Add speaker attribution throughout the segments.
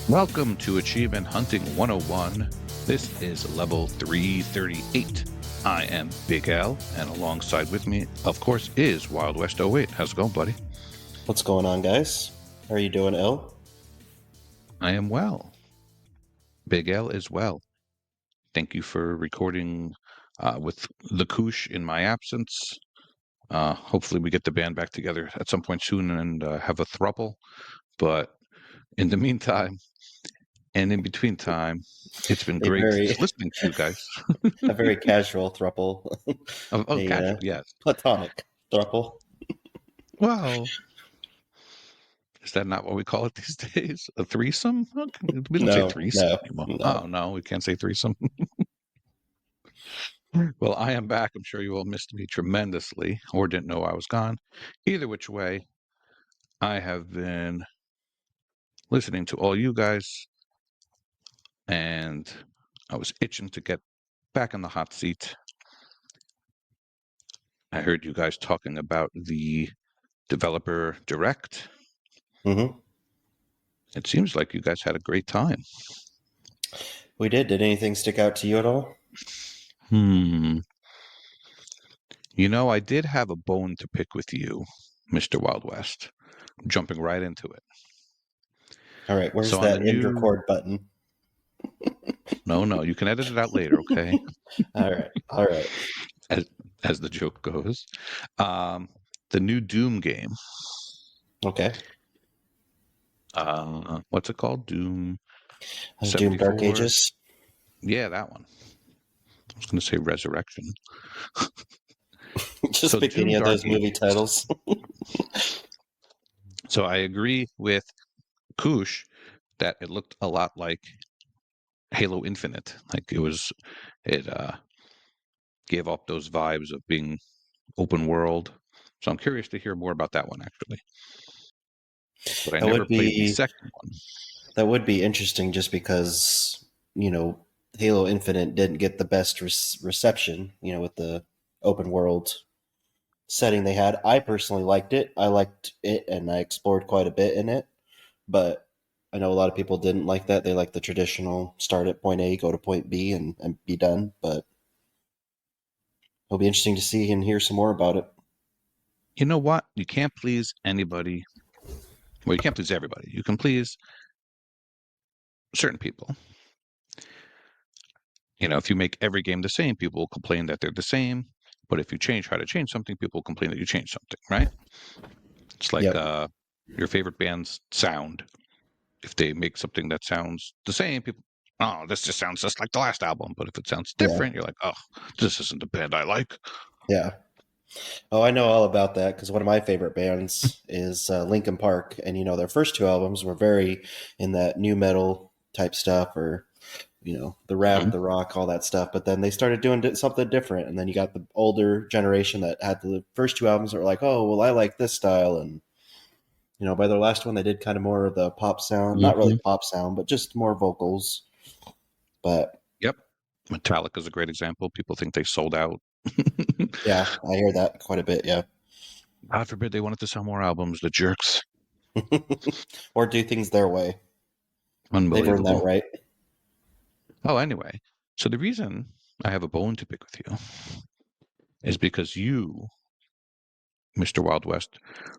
Speaker 1: Welcome to Achievement Hunting 101. This is level 338. I am Big L, and alongside with me, of course, is Wildwest 08. How's it going, buddy?
Speaker 2: What's going on, guys? How are you doing, L?
Speaker 1: I am well. Big L is well. Thank you for recording with the Koosh in my absence. Hopefully we get the band back together at some point soon and have a throuple. But in the meantime, and in between time, it's been great listening to you guys.
Speaker 2: A very casual throuple.
Speaker 1: Casual, yes.
Speaker 2: Platonic throuple.
Speaker 1: Well, is that not what we call it these days? A threesome? We don't say threesome anymore. No. Oh, no, we can't say threesome. Well, I am back. I'm sure you all missed me tremendously or didn't know I was gone. Either which way, I have been listening to all you guys, and I was itching to get back in the hot seat. I heard you guys talking about the developer direct.
Speaker 2: Mm-hmm.
Speaker 1: It seems like you guys had a great time.
Speaker 2: We did. Did anything stick out to you at all?
Speaker 1: You know, I did have a bone to pick with you, Mr. Wildwest. Jumping right into it.
Speaker 2: All right, where's that end record button?
Speaker 1: No, you can edit it out later, okay?
Speaker 2: All right.
Speaker 1: As the joke goes. The new Doom game.
Speaker 2: Okay.
Speaker 1: What's it called? Doom
Speaker 2: Dark Ages?
Speaker 1: Yeah, that one. I was going to say Resurrection.
Speaker 2: Just pick any of those movie titles.
Speaker 1: So I agree with Koosh that it looked a lot like Halo Infinite. Like it gave off those vibes of being open world. So I'm curious to hear more about that one, actually. But I never played the second one.
Speaker 2: That would be interesting just because, Halo Infinite didn't get the best reception, with the open world setting they had. I personally liked it. I liked it, and I explored quite a bit in it. But I know a lot of people didn't like that. They like the traditional start at point A, go to point B, and be done. But it'll be interesting to see and hear some more about it.
Speaker 1: You know what? You can't please anybody. Well, you can't please everybody. You can please certain people. If you make every game the same, people will complain that they're the same. But if you change how to change something, people will complain that you changed something, right? It's like your favorite band's sound. If they make something that sounds the same, people, oh, this just sounds just like the last album. But if it sounds different, you're like, oh, this isn't the band I like.
Speaker 2: Yeah. Oh, I know all about that because one of my favorite bands is Linkin Park. And, their first two albums were very in that new metal type stuff or, the rap, the rock, all that stuff. But then they started doing something different. And then you got the older generation that had the first two albums that were like, oh, well, I like this style. And, by their last one, they did kind of more of the pop sound, not really pop sound, but just more vocals. But
Speaker 1: yep. Metallica is a great example. People think they sold out.
Speaker 2: Yeah, I hear that quite a bit, yeah.
Speaker 1: God forbid they wanted to sell more albums, the jerks.
Speaker 2: Or do things their way.
Speaker 1: Unbelievable.
Speaker 2: They've earned that right.
Speaker 1: Oh, anyway. So the reason I have a bone to pick with you is because you, Mr. Wild West,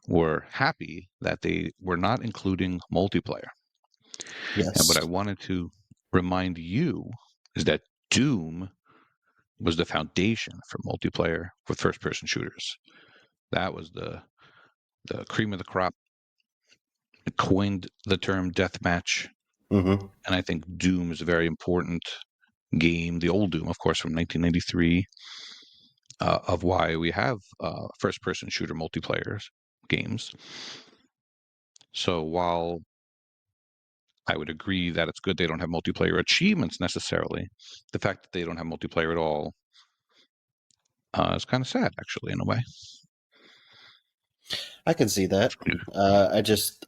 Speaker 1: were happy that they were not including multiplayer.
Speaker 2: Yes.
Speaker 1: And what I wanted to remind you is that Doom was the foundation for multiplayer with first-person shooters. That was the cream of the crop. It coined the term deathmatch.
Speaker 2: Mm-hmm.
Speaker 1: And I think Doom is a very important game, the old Doom, of course, from 1993, of why we have first-person shooter multiplayer games. So while I would agree that it's good they don't have multiplayer achievements necessarily, the fact that they don't have multiplayer at all is kind of sad, actually, in a way.
Speaker 2: I can see that.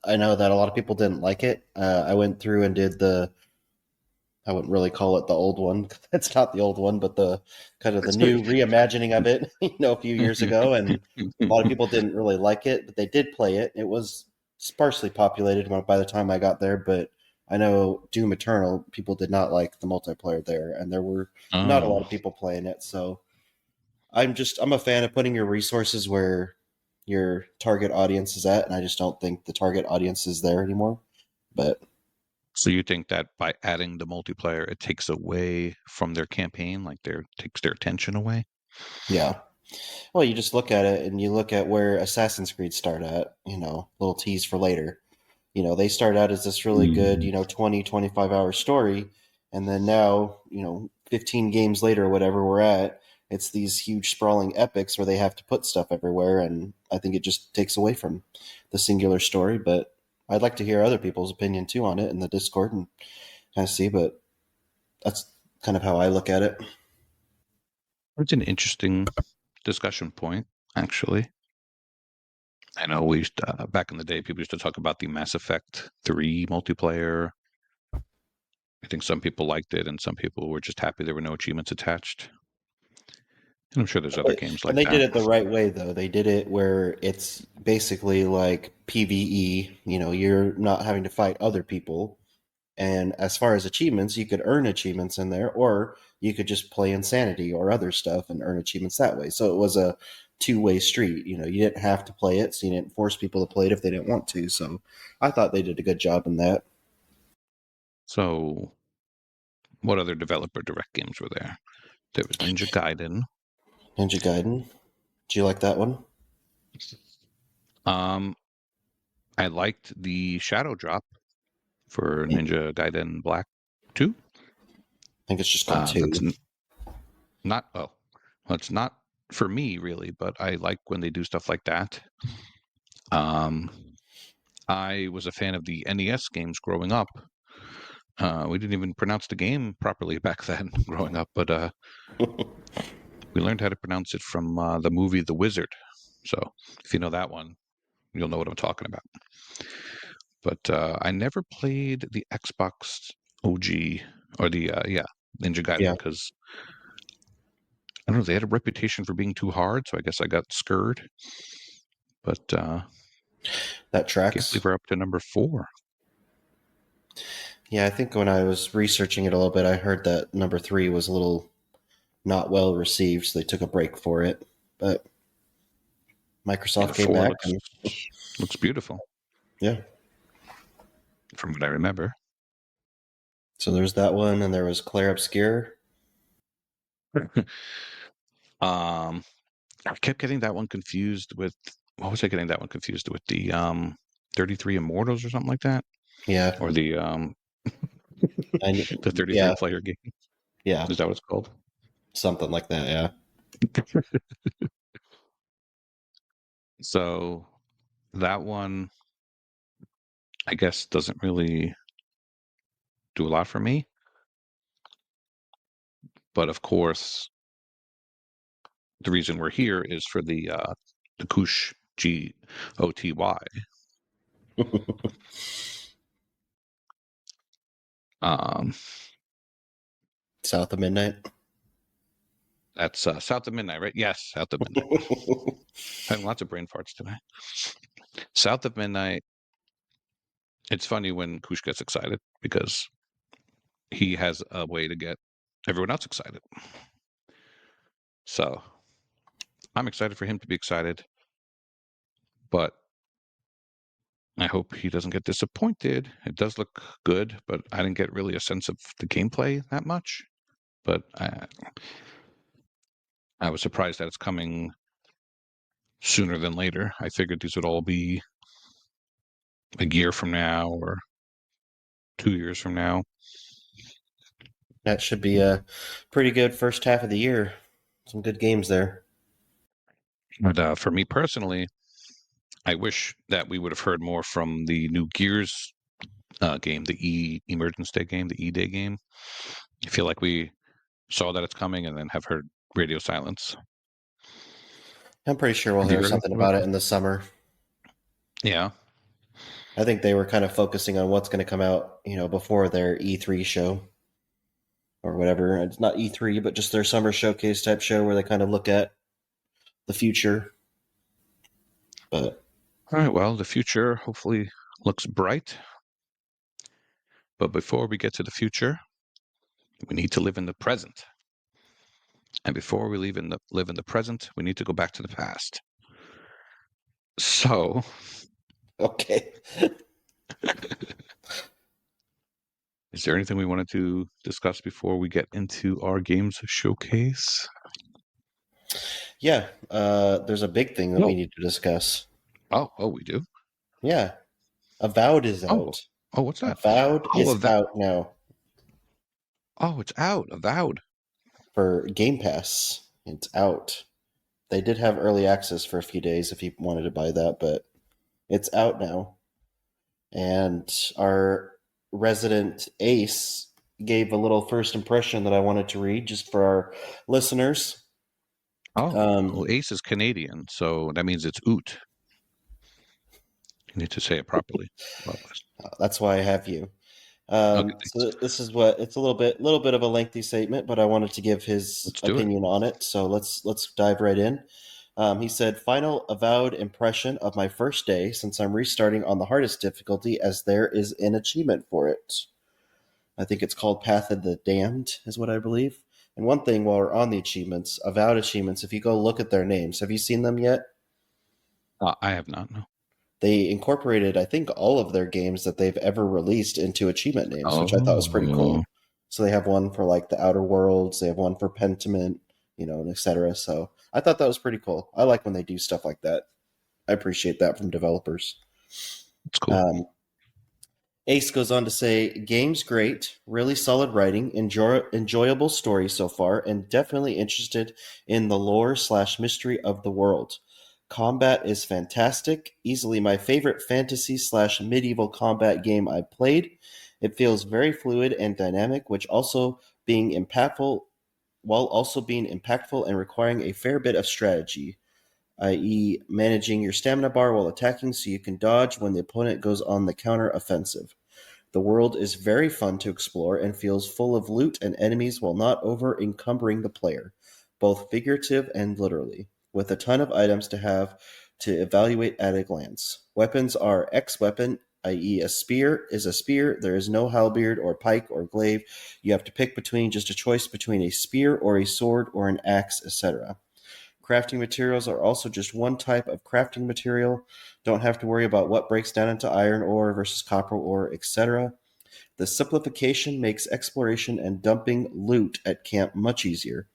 Speaker 2: I know that a lot of people didn't like it. I went through and did I wouldn't really call it the old one. It's not the old one, but the kind of the new reimagining of it, a few years ago. And a lot of people didn't really like it, but they did play it. It was sparsely populated by the time I got there, but I know Doom Eternal, people did not like the multiplayer there, and there were not a lot
Speaker 1: Oh,
Speaker 2: of people playing it. So I'm a fan of putting your resources where your target audience is at, and I just don't think the target audience is there anymore. But
Speaker 1: so you think that by adding the multiplayer, it takes away from their campaign, like their takes their attention away?
Speaker 2: yeah, well, you just look at it and you look at where Assassin's Creed start at, little tease for later. They start out as this really good,
Speaker 1: Mm.
Speaker 2: 20-25 hour story. And then now, 15 games later, whatever we're at, it's these huge sprawling epics where they have to put stuff everywhere. And I think it just takes away from the singular story. But I'd like to hear other people's opinion too on it in the Discord and kind of see. But that's kind of how I look at it.
Speaker 1: It's an interesting discussion point, actually. I know we used to, back in the day, people used to talk about the Mass Effect 3 multiplayer. I think some people liked it, and some people were just happy there were no achievements attached. And I'm sure there's other games
Speaker 2: And
Speaker 1: like
Speaker 2: they did
Speaker 1: that.
Speaker 2: it the right way, though. They did it where it's basically like PVE. You're not having to fight other people. And as far as achievements, you could earn achievements in there, or you could just play Insanity or other stuff and earn achievements that way. So it was a two-way street. You didn't have to play it, so you didn't force people to play it if they didn't want to. So I thought they did a good job in that.
Speaker 1: So, what other developer direct games were there? There was Ninja Gaiden.
Speaker 2: Ninja Gaiden. Do you like that one? I
Speaker 1: Um, I liked the Shadow Drop for Ninja Gaiden Black 2.
Speaker 2: think it's just called
Speaker 1: That's
Speaker 2: two.
Speaker 1: not, well, it's not for me really, but I like when they do stuff like that. Um, I was a fan of the NES games growing up. We didn't even pronounce the game properly back then growing up, but we learned how to pronounce it from the movie The Wizard. So if you know that one, you'll know what I'm talking about. But I never played the Xbox OG or the yeah Ninja Gaiden
Speaker 2: Yeah,
Speaker 1: because I don't know, they had a reputation for being too hard, so I guess I got scared. But
Speaker 2: that
Speaker 1: can't believe
Speaker 2: tracks.
Speaker 1: we're up to number 4.
Speaker 2: Yeah, I think when I was researching it a little bit, I heard that number three was a little not well received, so they took a break for it. But
Speaker 1: Yeah,
Speaker 2: Microsoft came
Speaker 1: 4
Speaker 2: back,
Speaker 1: looks
Speaker 2: and
Speaker 1: looks beautiful
Speaker 2: yeah.
Speaker 1: from what I remember.
Speaker 2: So there's that one, and there was Claire Obscure.
Speaker 1: um, I kept getting that one confused with what was I getting that one confused with? The 33 Immortals or something like that,
Speaker 2: Yeah,
Speaker 1: or the
Speaker 2: I,
Speaker 1: the 33
Speaker 2: yeah,
Speaker 1: player game.
Speaker 2: yeah,
Speaker 1: Is that what it's called?
Speaker 2: something like that. Yeah,
Speaker 1: So that one, I guess, doesn't really do a lot for me. But of course, the reason we're here is for the Kush GOTY. Um,
Speaker 2: South of Midnight.
Speaker 1: that's South of Midnight, right? Yes, South of Midnight. Having lots of brain farts today. South of Midnight. It's funny when Kush gets excited because he has a way to get everyone else excited. So I'm excited for him to be excited, but I hope he doesn't get disappointed. It does look good, but I didn't get really a sense of the gameplay that much. But I was surprised that it's coming sooner than later. I figured these would all be a year from now or 2 years from now.
Speaker 2: That should be a pretty good first half of the year. Some good games there.
Speaker 1: But for me personally, I wish that we would have heard more from the new Gears game, the Emergence Day game, the E-Day game. I feel like we saw that it's coming and then have heard radio silence.
Speaker 2: I'm pretty sure we'll
Speaker 1: Have you
Speaker 2: hear
Speaker 1: heard
Speaker 2: something
Speaker 1: anything about
Speaker 2: about it
Speaker 1: that?
Speaker 2: in the summer.
Speaker 1: Yeah.
Speaker 2: I think they were kind of focusing on what's going to come out, before their E3 show or whatever. It's not E3, but just their summer showcase type show where they kind of look at the future. But
Speaker 1: All right. Well, the future hopefully looks bright. But before we get to the future, we need to live in the present. And before we live in the present, we need to go back to the past. So,
Speaker 2: Okay.
Speaker 1: is there anything we wanted to discuss before we get into our games showcase?
Speaker 2: Yeah, there's a big thing that we
Speaker 1: No.
Speaker 2: need to discuss.
Speaker 1: Oh, we do.
Speaker 2: Yeah, Avowed is
Speaker 1: Oh,
Speaker 2: out.
Speaker 1: oh, what's that?
Speaker 2: Avowed
Speaker 1: Oh,
Speaker 2: is out now
Speaker 1: it's out. Avowed.
Speaker 2: for Game Pass. It's out. They did have early access for a few days if you wanted to buy that, but it's out now. And our resident Ace gave a little first impression that I wanted to read just for our listeners.
Speaker 1: Oh,
Speaker 2: Um,
Speaker 1: well, Ace is Canadian, so that means it's oot. You need to say it properly. Wildwest.
Speaker 2: that's why I have you.
Speaker 1: Okay, thanks.
Speaker 2: This is what it's a little bit of a lengthy statement, but I wanted to give his
Speaker 1: Let's do it.
Speaker 2: opinion on it. So let's dive right in. He said, "Final avowed impression of my first day since I'm restarting on the hardest difficulty as there is an achievement for it. I think it's called Path of the Damned, is what I believe. And one thing while we're on the achievements, avowed achievements, if you go look at their names, have you seen them yet?
Speaker 1: I have not. No.
Speaker 2: They incorporated, I think, all of their games that they've ever released into achievement names, which I thought was pretty
Speaker 1: Oh,
Speaker 2: cool. So they have one for like the Outer Worlds, they have one for Pentiment, and etc. So I thought that was pretty cool. I like when they do stuff like that. I appreciate that from developers.
Speaker 1: that's cool.
Speaker 2: Um, Ace goes on to say, "Game's great, really solid writing, enjoyable story so far, and definitely interested in the lore/mystery of the world. Combat is fantastic, easily my favorite fantasy/medieval combat game I've played. It feels very fluid and dynamic, while also being impactful and requiring a fair bit of strategy, i.e., managing your stamina bar while attacking so you can dodge when the opponent goes on the counter offensive. The world is very fun to explore and feels full of loot and enemies while not over encumbering the player, both figurative and literally, with a ton of items to have to evaluate at a glance. Weapons are X weapon, i.e., a spear is a spear. There is no halberd or pike or glaive. You have to pick between just a choice between a spear or a sword or an axe, etc. Crafting materials are also just one type of crafting material. Don't have to worry about what breaks down into iron ore versus copper ore, etc. The simplification makes exploration and dumping loot at camp much easier.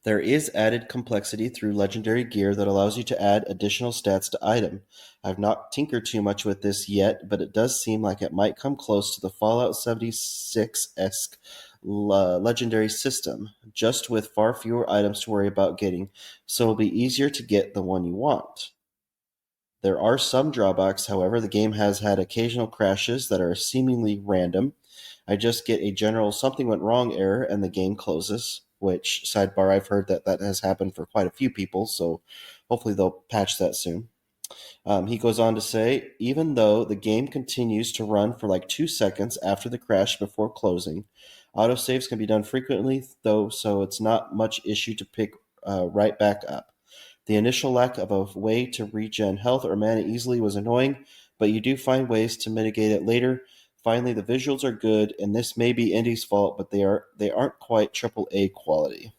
Speaker 2: There is added complexity through legendary gear that allows you to add additional stats to item. I've not tinkered too much with this yet, but it does seem like it might come close to the Fallout 76-esque legendary system, just with far fewer items to worry about getting, so it'll be easier to get the one you want. There are some drawbacks, however. The game has had occasional crashes that are seemingly random. I just get a general something went wrong error and the game closes, which, sidebar, I've heard that has happened for quite a few people, so hopefully they'll patch that soon. He goes on to say, even though the game continues to run for like 2 seconds after the crash before closing, autosaves can be done frequently, though, so it's not much issue to pick right back up. The initial lack of a way to regen health or mana easily was annoying, but you do find ways to mitigate it later. Finally, the visuals are good, and this may be Indie's fault, but they aren't quite AAA quality.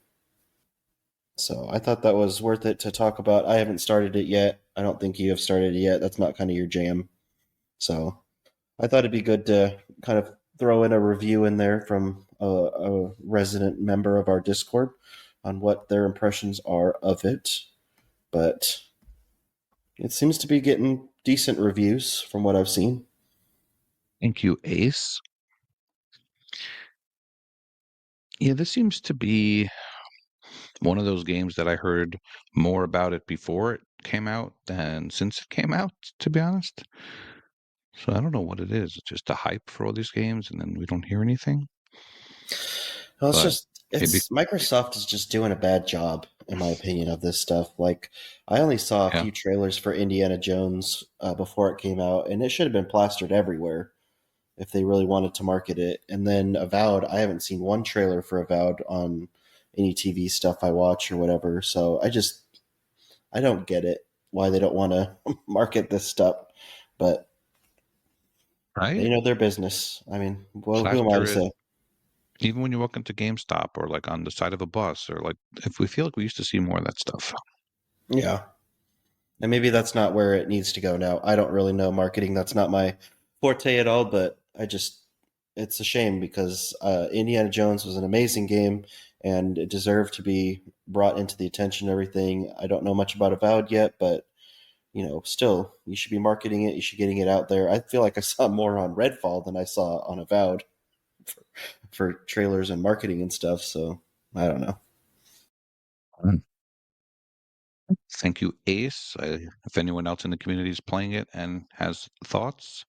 Speaker 2: So I thought that was worth it to talk about. I haven't started it yet. I don't think you have started it yet. That's not kind of your jam. So I thought it'd be good to kind of throw in a review in there from a resident member of our Discord on what their impressions are of it. But it seems to be getting decent reviews from what I've seen.
Speaker 1: Thank you, Ace. Yeah, this seems to be one of those games that I heard more about it before it came out than since it came out, to be honest. So I don't know what it is. It's just a hype for all these games, and then we don't hear anything.
Speaker 2: Well,
Speaker 1: But maybe,
Speaker 2: it's Microsoft is just doing a bad job, in my opinion, of this stuff. Like, I only saw a
Speaker 1: yeah.
Speaker 2: few trailers for Indiana Jones before it came out, and it should have been plastered everywhere if they really wanted to market it. And then Avowed, I haven't seen one trailer for Avowed on any TV stuff I watch or whatever. So I don't get it why they don't want to market this stuff. But
Speaker 1: right?
Speaker 2: They know their business. I mean, well, who am I to
Speaker 1: Plaster it.
Speaker 2: say?
Speaker 1: Even when you walk into GameStop or like on the side of a bus or like if we feel like we used to see more of that stuff.
Speaker 2: Yeah. And maybe that's not where it needs to go now. I don't really know marketing. That's not my forte at all, but it's a shame because Indiana Jones was an amazing game and it deserved to be brought into the attention and everything. I don't know much about Avowed yet, but still, you should be marketing it. You should getting it out there. I feel like I saw more on Redfall than I saw on Avowed for, for trailers and marketing and stuff. So I don't know.
Speaker 1: Mm. Thank you, Ace. If anyone else in the community is playing it and has thoughts,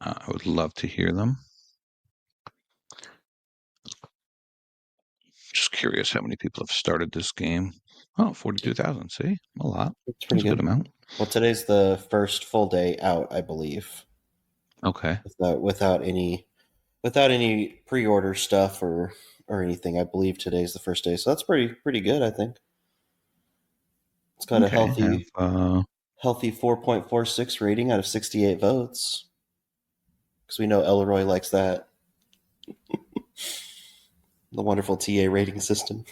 Speaker 1: I would love to hear them. Just curious how many people have started this game. Oh, 42,000. See? A lot.
Speaker 2: It's pretty
Speaker 1: That's a good
Speaker 2: good.
Speaker 1: amount.
Speaker 2: Well, today's the first full day out, I believe,
Speaker 1: Okay.
Speaker 2: without any pre-order stuff or anything. I believe today's the first day, so that's pretty good. I think it's got a
Speaker 1: Okay. Have
Speaker 2: healthy 4.46 rating out of 68 votes because we know Elroy likes that, the wonderful TA rating system.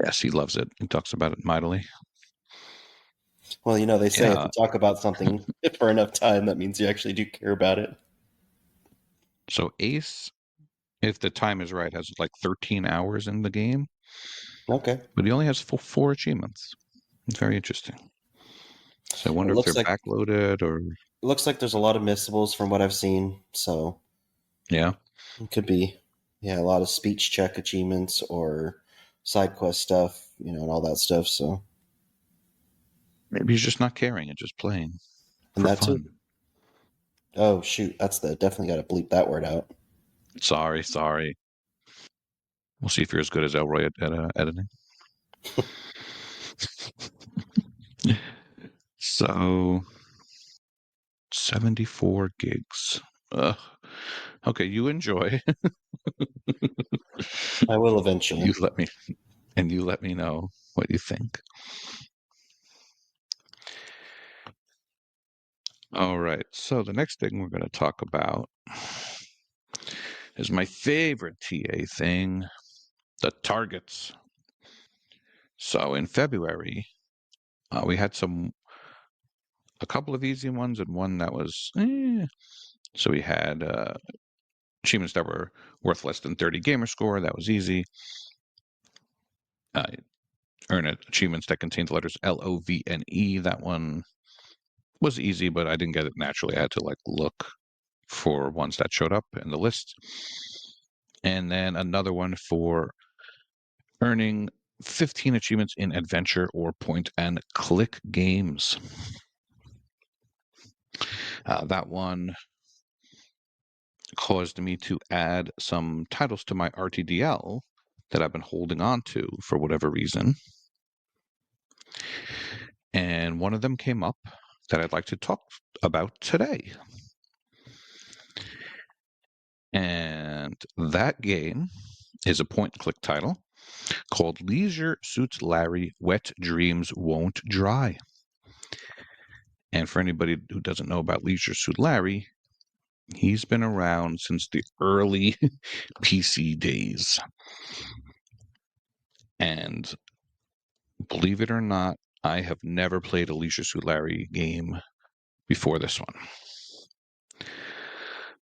Speaker 1: yes, he loves it. He talks about it mightily.
Speaker 2: Well, they say if
Speaker 1: Yeah.
Speaker 2: you talk about something for enough time, that means you actually do care about it.
Speaker 1: So Ace, if the time is right, has like 13 hours in the game,
Speaker 2: Okay.
Speaker 1: but he only has four achievements. It's very interesting. So I
Speaker 2: It
Speaker 1: wonder if they're
Speaker 2: looks like
Speaker 1: backloaded or
Speaker 2: there's a lot of missables from what I've seen, so
Speaker 1: yeah.
Speaker 2: it could be, yeah, a lot of speech check achievements or side quest stuff, and all that stuff. So,
Speaker 1: Maybe he's just not caring and just playing
Speaker 2: and
Speaker 1: for
Speaker 2: that too.
Speaker 1: fun.
Speaker 2: Oh shoot, definitely got to bleep that word out.
Speaker 1: Sorry. We'll see if you're as good as Elroy at editing. So 74 gigs. Ugh. Okay, you enjoy.
Speaker 2: I will
Speaker 1: you
Speaker 2: eventually.
Speaker 1: let me you let me know what you think. All right. So the next thing we're going to talk about is my favorite TA thing, the targets. So in February, we had a couple of easy ones and one that was So we had achievements that were worth less than 30 gamer score. That was easy. Uh, Earn achievements that contained the letters L, O, V, and E. That one was easy, but I didn't get it naturally. I had to like look for ones that showed up in the list. And then another one for earning 15 achievements in adventure or point and click games. That one caused me to add some titles to my RTDL that I've been holding on to for whatever reason. And one of them came up that I'd like to talk about today. And that game is a point and click title called Leisure Suits Larry Wet Dreams Won't Dry. And for anybody who doesn't know about Leisure Suit Larry, he's been around since the early PC days. And believe it or not, I have never played a Leisure Suit Larry game before this one.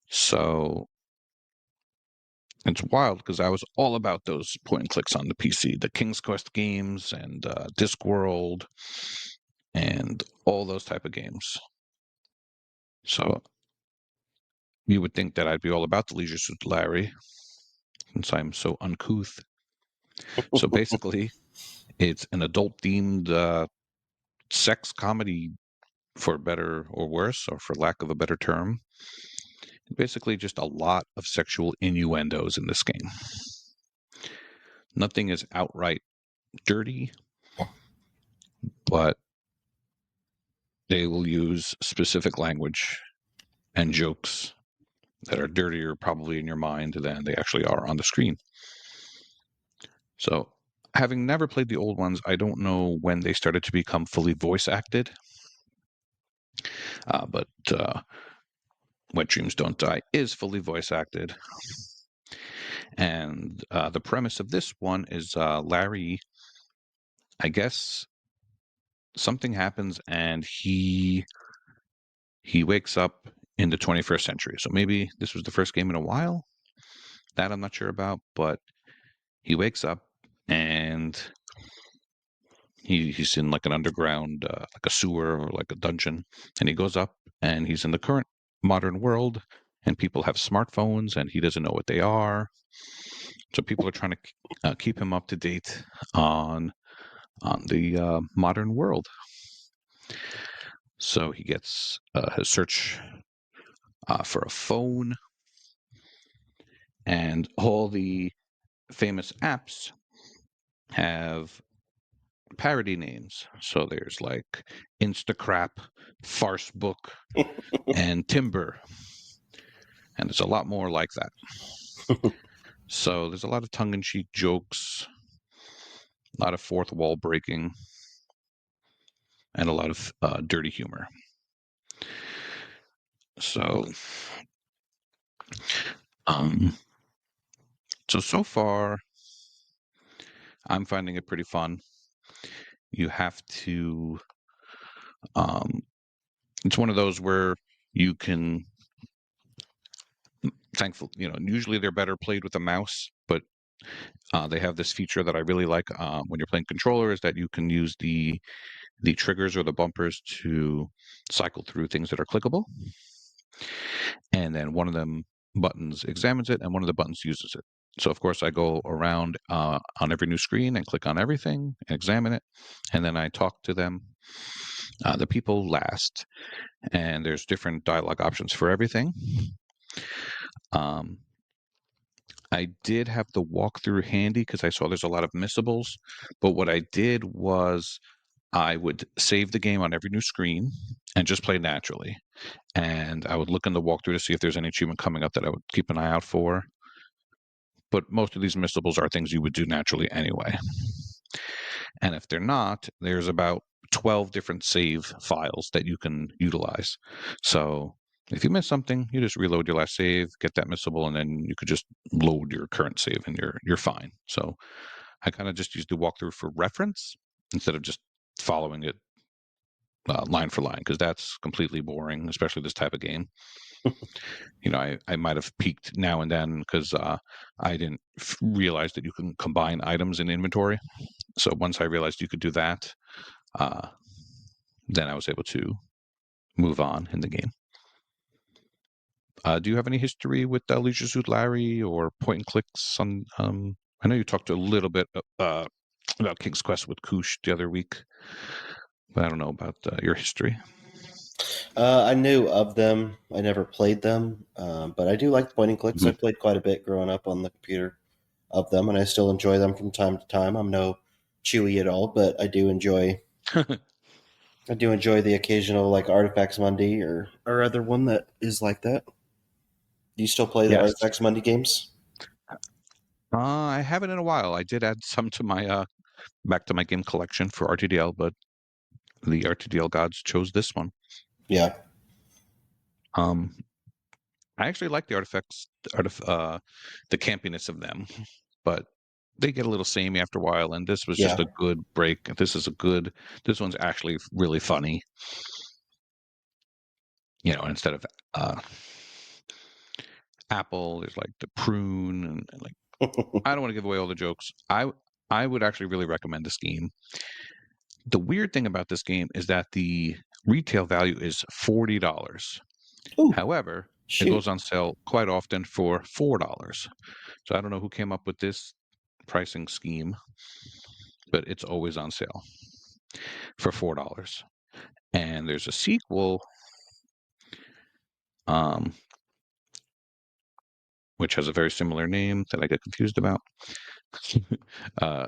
Speaker 1: So it's wild because I was all about those point and clicks on the PC, the King's Quest games and Discworld and all those type of games. So you would think that I'd be all about the Leisure Suit Larry since I'm so uncouth. So basically, it's an adult themed sex comedy, for better or worse, or for lack of a better term. Basically, just a lot of sexual innuendos in this game. Nothing is outright dirty, but they will use specific language and jokes that are dirtier probably in your mind than they actually are on the screen. So, having never played the old ones, I don't know when they started to become fully voice acted. But Wet Dreams Don't Die is fully voice acted. And the premise of this one is Larry, I guess something happens and he wakes up in the 21st century. So maybe this was the first game in a while. That I'm not sure about, but he wakes up and he's in like an underground, like a sewer or like a dungeon, and he goes up and he's in the current modern world, and people have smartphones and he doesn't know what they are. So people are trying to keep him up to date on the modern world. So he gets his search for a phone, and all the famous apps have parody names. So there's like Instacrap, Farcebook, and Timber. And there's a lot more like that. So there's a lot of tongue-in-cheek jokes, a lot of fourth wall breaking, and a lot of dirty humor. So, so far, I'm finding it pretty fun. You have to. It's one of those where you can. Thankful, usually they're better played with a mouse, but they have this feature that I really like when you're playing controller, is that you can use the triggers or the bumpers to cycle through things that are clickable, and then one of them buttons examines it and one of the buttons uses it. So of course I go around on every new screen and click on everything and examine it, and then I talk to them. The people last, and there's different dialogue options for everything. I did have the walkthrough handy because I saw there's a lot of missables, but what I did was I would save the game on every new screen and just play naturally. And I would look in the walkthrough to see if there's any achievement coming up that I would keep an eye out for. But most of these missables are things you would do naturally anyway. And if they're not, there's about 12 different save files that you can utilize. So if you miss something, you just reload your last save, get that missable, and then you could just load your current save and you're fine. So I kind of just use the walkthrough for reference instead of just following it line for line, because that's completely boring, especially this type of game. I might have peeked now and then because I didn't realize that you can combine items in inventory. So once I realized you could do that, then I was able to move on in the game. Do you have any history with Leisure Suit Larry or point and clicks on? I know you talked a little bit about King's Quest with Koosh the other week, but I don't know about your history.
Speaker 2: I knew of them. I never played them, but I do like point and clicks. I
Speaker 1: Mhm.
Speaker 2: played quite a bit growing up on the computer of them, and I still enjoy them from time to time. I'm no Chewy at all, but I do enjoy. I do enjoy the occasional like Artifacts Monday or other one that is like that. Do you still play the
Speaker 1: Yes.
Speaker 2: Artifacts Monday games?
Speaker 1: I haven't in a while. I did add some to my back to my game collection for RTDL, but the RTDL gods chose this one.
Speaker 2: Yeah.
Speaker 1: Um, I actually like the the campiness of them, but they get a little samey after a while. And this was just
Speaker 2: Yeah.
Speaker 1: a good break. This one's actually really funny. Instead of uh, apple, there's like the prune, and like I don't want to give away all the jokes. I would actually really recommend this game. The weird thing about this game is that the retail value is $40.
Speaker 2: Ooh,
Speaker 1: However, it
Speaker 2: shoot.
Speaker 1: goes on sale quite often for $4. So I don't know who came up with this pricing scheme, but it's always on sale for $4. And there's a sequel, um, which has a very similar name that I get confused about. uh,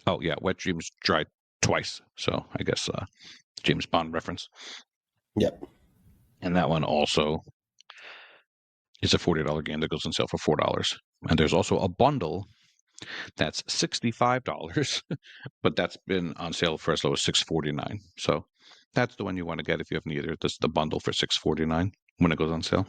Speaker 1: oh yeah, Wet Dreams Dry Twice. So I guess James Bond reference.
Speaker 2: Yep.
Speaker 1: And that one also is a $40 game that goes on sale for $4. And there's also a bundle that's $65, but that's been on sale for as low as $6.49. So That's the one you want to get if you have neither. This is the bundle for $6.49 when it goes on sale.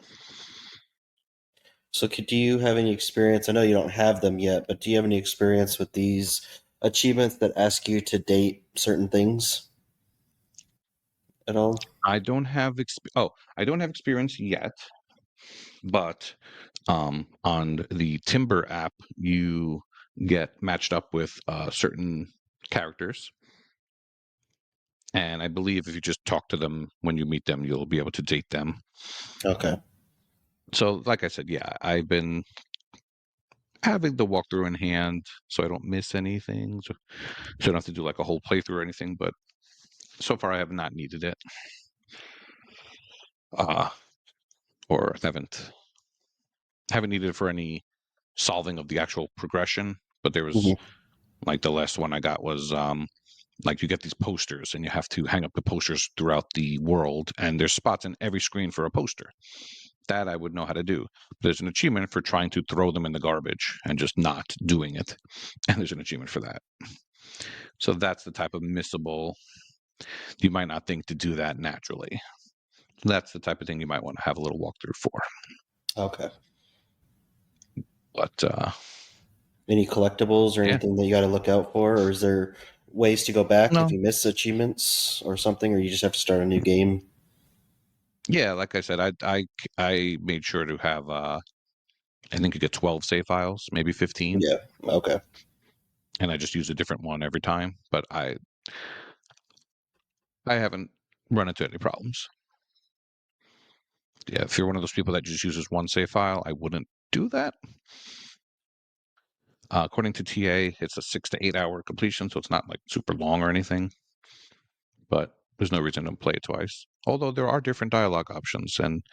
Speaker 2: So, do you have any experience? I know you don't have them yet, but do you have any experience with these achievements that ask you to date certain things at all?
Speaker 1: I don't have I don't have experience yet, but on the Timber app, you get matched up with certain characters, and I believe if you just talk to them when you meet them, you'll be able to date them.
Speaker 2: Okay.
Speaker 1: So, like I said, yeah, I've been having the walkthrough in hand, so I don't miss anything. So I don't have to do like a whole playthrough or anything. But so far, I have not needed it, uh, or haven't needed it for any solving of the actual progression. But there was
Speaker 2: Hmm.
Speaker 1: like the last one I got was like you get these posters and you have to hang up the posters throughout the world, and there's spots in every screen for a poster. That I would know how to do. There's an achievement for trying to throw them in the garbage and just not doing it, and there's an achievement for that. So that's the type of missable you might not think to do that naturally. That's the type of thing you might want to have a little walkthrough for.
Speaker 2: Okay.
Speaker 1: But
Speaker 2: Any collectibles or
Speaker 1: yeah,
Speaker 2: anything that you got to look out for, or is there ways to go back if
Speaker 1: no,
Speaker 2: you miss achievements or something, or you just have to start a new game?
Speaker 1: yeah. Like I said, I made sure to have. I think you get 12 save files, maybe 15,
Speaker 2: Yeah. Okay.
Speaker 1: and I just use a different one every time. But I haven't run into any problems. Yeah, if you're one of those people that just uses one save file, I wouldn't do that. According to TA, it's a 6 to 8 hour completion, so it's not like super long or anything. But there's no reason to play it twice. Although there are different dialogue options, and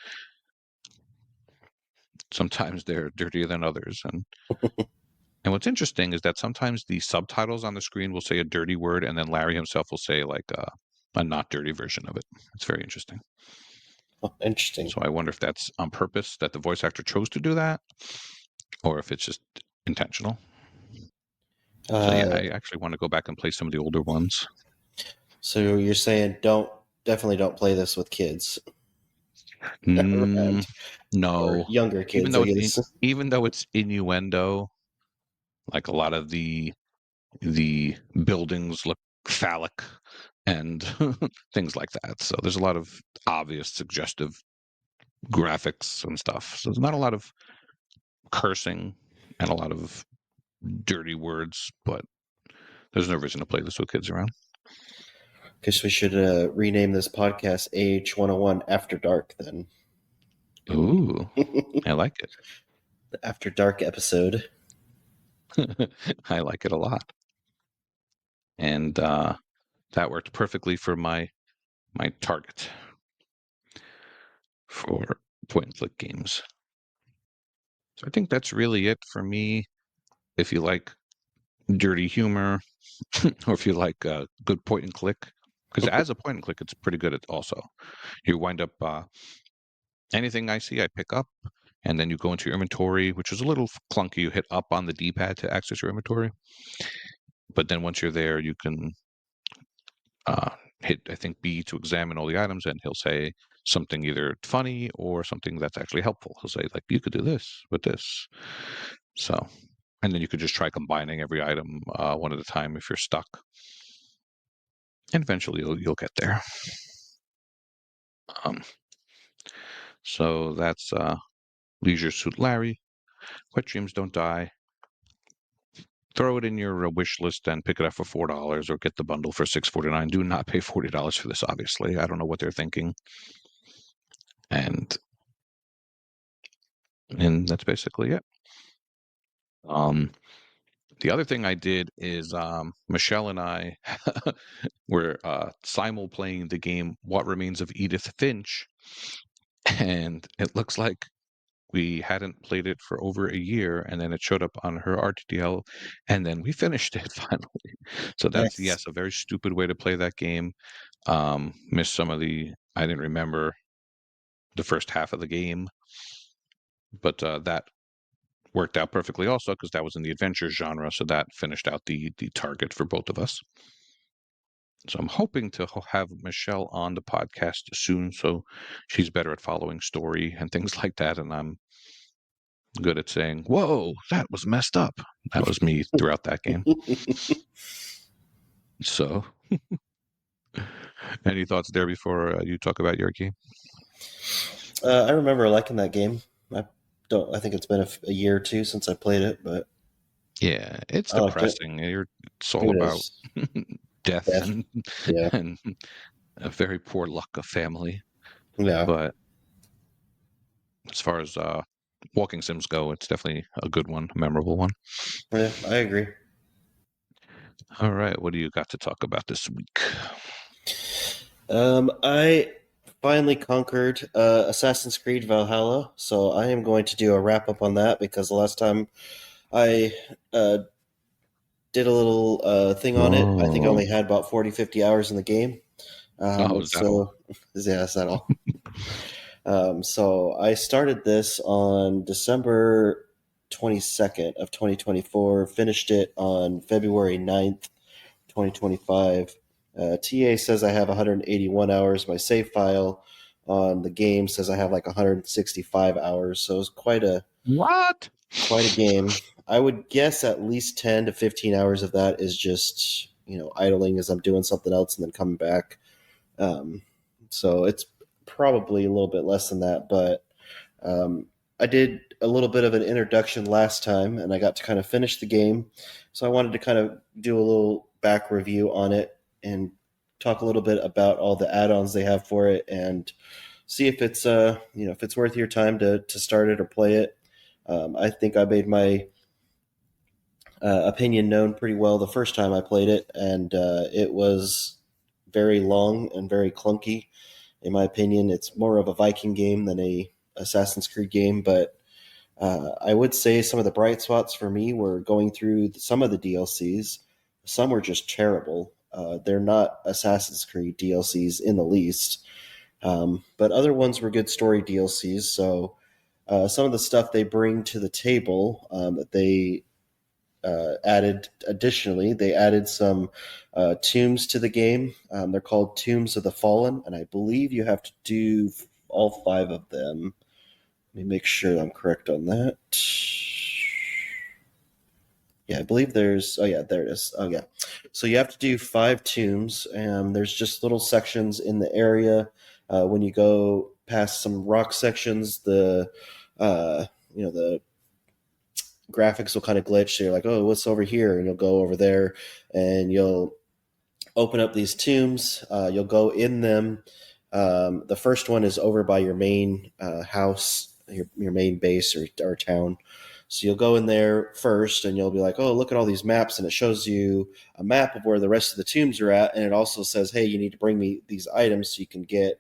Speaker 1: sometimes they're dirtier than others. And what's interesting is that sometimes the subtitles on the screen will say a dirty word, and then Larry himself will say like a not dirty version of it. It's very interesting.
Speaker 2: Oh, interesting.
Speaker 1: So I wonder if that's on purpose that the voice actor chose to do that, or if it's just intentional. So yeah,
Speaker 2: Uh,
Speaker 1: I actually want to go back and play some of the older ones.
Speaker 2: so you're saying definitely don't play this with kids
Speaker 1: Mm,
Speaker 2: around, or
Speaker 1: no,
Speaker 2: younger
Speaker 1: even
Speaker 2: kids,
Speaker 1: though
Speaker 2: I
Speaker 1: it's
Speaker 2: guess.
Speaker 1: even though it's innuendo, like a lot of the buildings look phallic and things like that. So there's a lot of obvious suggestive graphics and stuff. So there's not a lot of cursing and a lot of dirty words, but there's no reason to play this with kids around.
Speaker 2: Guess we should rename this podcast AH101 After Dark then.
Speaker 1: Ooh, I like
Speaker 2: The After Dark episode.
Speaker 1: it. I like it a lot. And that worked perfectly for my target for point and click games. So I think that's really it for me. If you like dirty humor, or if you like good point and click, because as a point and click, it's pretty good at also. You wind up anything I see, I pick up, and then you go into your inventory, which is a little clunky. You hit up on the D-pad to access your inventory, but then once you're there, you can hit, I think, B to examine all the items, and he'll say something either funny or something that's actually helpful. He'll say, like, you could do this with this. So, and then you could just try combining every item one at a time if you're stuck. And eventually you'll get there. Um, so that's Leisure Suit Larry. Wet Dreams Don't Die. Throw it in your wish list and pick it up for $4 or get the bundle for $6.49. Do not pay $40 for this, obviously. I don't know what they're thinking. And that's basically it. The other thing I did is Michelle and I were simul playing the game What Remains of Edith Finch, and it looks like we hadn't played it for over a year, and then it showed up on her RTDL, and then we finished it finally. So that's,
Speaker 2: Nice.
Speaker 1: yes, a very stupid way to play that game. Missed some of I didn't remember the first half of the game, but that worked out perfectly also because that was in the adventure genre, so that finished out the target for both of us. So I'm hoping to have Michelle on the podcast soon, so she's better at following story and things like that, and I'm good at saying, "Whoa, that was messed up." That was me throughout that game. So, any thoughts there before you talk about your game?
Speaker 2: I remember liking that game. I don't. I think it's been a year or two since I played it, but
Speaker 1: Yeah, it's
Speaker 2: I liked it.
Speaker 1: depressing. It's all
Speaker 2: It
Speaker 1: about
Speaker 2: is.
Speaker 1: death
Speaker 2: Death. Yeah.
Speaker 1: and a very poor luck of family.
Speaker 2: Yeah.
Speaker 1: But as far as walking sims go, it's definitely a good one, a memorable one.
Speaker 2: Yeah. I agree.
Speaker 1: All right, what do you got to talk about this week?
Speaker 2: I finally conquered Assassin's Creed Valhalla, so I am going to do a wrap up on that because the last time I did a little thing on it, I think I
Speaker 1: Oh,
Speaker 2: only had about 40, 50 hours in the game.
Speaker 1: oh, is that all?
Speaker 2: So, yeah, that's not all. So I started this on December 22nd of 2024, finished it on February 9th, 2025. TA says I have 181 hours. My save file on the game says I have like 165 hours. So it's
Speaker 1: What?
Speaker 2: quite a game. I would guess at least 10 to 15 hours of that is just, idling as I'm doing something else and then coming back. Um, so it's probably a little bit less than that, but um, I did a little bit of an introduction last time, and I got to kind of finish the game. So I wanted to kind of do a little back review on it and talk a little bit about all the add-ons they have for it, and see if it's if it's worth your time to start it or play it. I think I made my opinion known pretty well the first time I played it, and it was very long and very clunky. In my opinion, it's more of a Viking game than a Assassin's Creed game, but I would say some of the bright spots for me were going through some of the DLCs. Some were just terrible. They're not Assassin's Creed DLCs in the least, but other ones were good story DLCs. So some of the stuff they bring to the table that they added additionally, they added some tombs to the game. They're called Tombs of the Fallen, and I believe you have to do all five of them. Let me make sure I'm correct on that. Yeah, I believe there's. Oh, yeah, there it is. Oh, yeah. So you have to do five tombs, and there's just little sections in the area. When you go past some rock sections, uh, the graphics will kind of glitch. So you're like, oh, what's over here? And you'll go over there, and you'll open up these tombs. You'll go in them. The first one is over by your main house, your main base or town. So you'll go in there first, and you'll be like, "Oh, look at all these maps!" And it shows you a map of where the rest of the tombs are at, and it also says, "Hey, you need to bring me these items so you can get,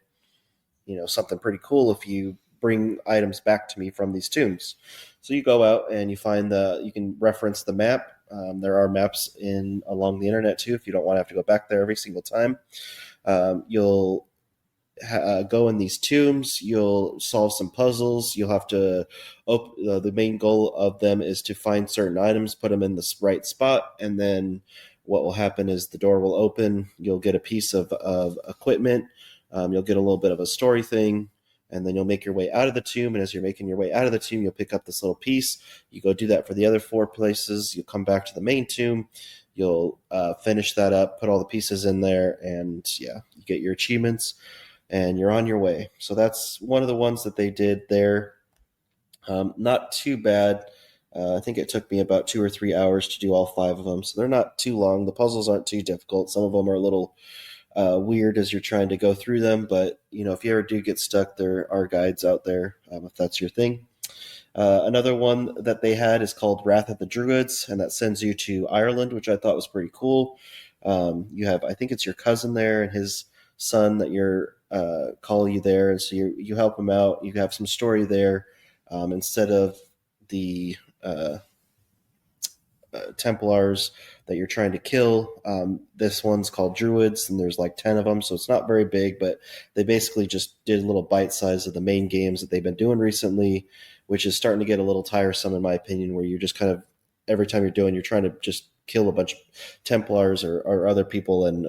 Speaker 2: something pretty cool if you bring items back to me from these tombs." So you go out and you can reference the map. There are maps in along the internet too if you don't want to have to go back there every single time. You'll go in these tombs. You'll solve some puzzles. You'll have to. The main goal of them is to find certain items, put them in the right spot, and then what will happen is the door will open. You'll get a piece of equipment. You'll get a little bit of a story thing, and then you'll make your way out of the tomb. And as you're making your way out of the tomb, you'll pick up this little piece. You go do that for the other four places. You'll come back to the main tomb. You'll finish that up, put all the pieces in there, and yeah, you get your achievements and you're on your way. So that's one of the ones that they did there. Not too bad. I think it took me about 2 or 3 hours to do all five of them. So they're not too long. The puzzles aren't too difficult. Some of them are a little weird as you're trying to go through them. But, if you ever do get stuck, there are guides out there if that's your thing. Another one that they had is called Wrath of the Druids, and that sends you to Ireland, which I thought was pretty cool. You have, I think it's your cousin there and his son that you're call you there, and so you help him out. You have some story there instead of the Templars that you're trying to kill. This one's called Druids, and there's like 10 of them, so it's not very big, but they basically just did a little bite size of the main games that they've been doing recently, which is starting to get a little tiresome, in my opinion, where you're just kind of, every time you're trying to just kill a bunch of Templars or other people, and,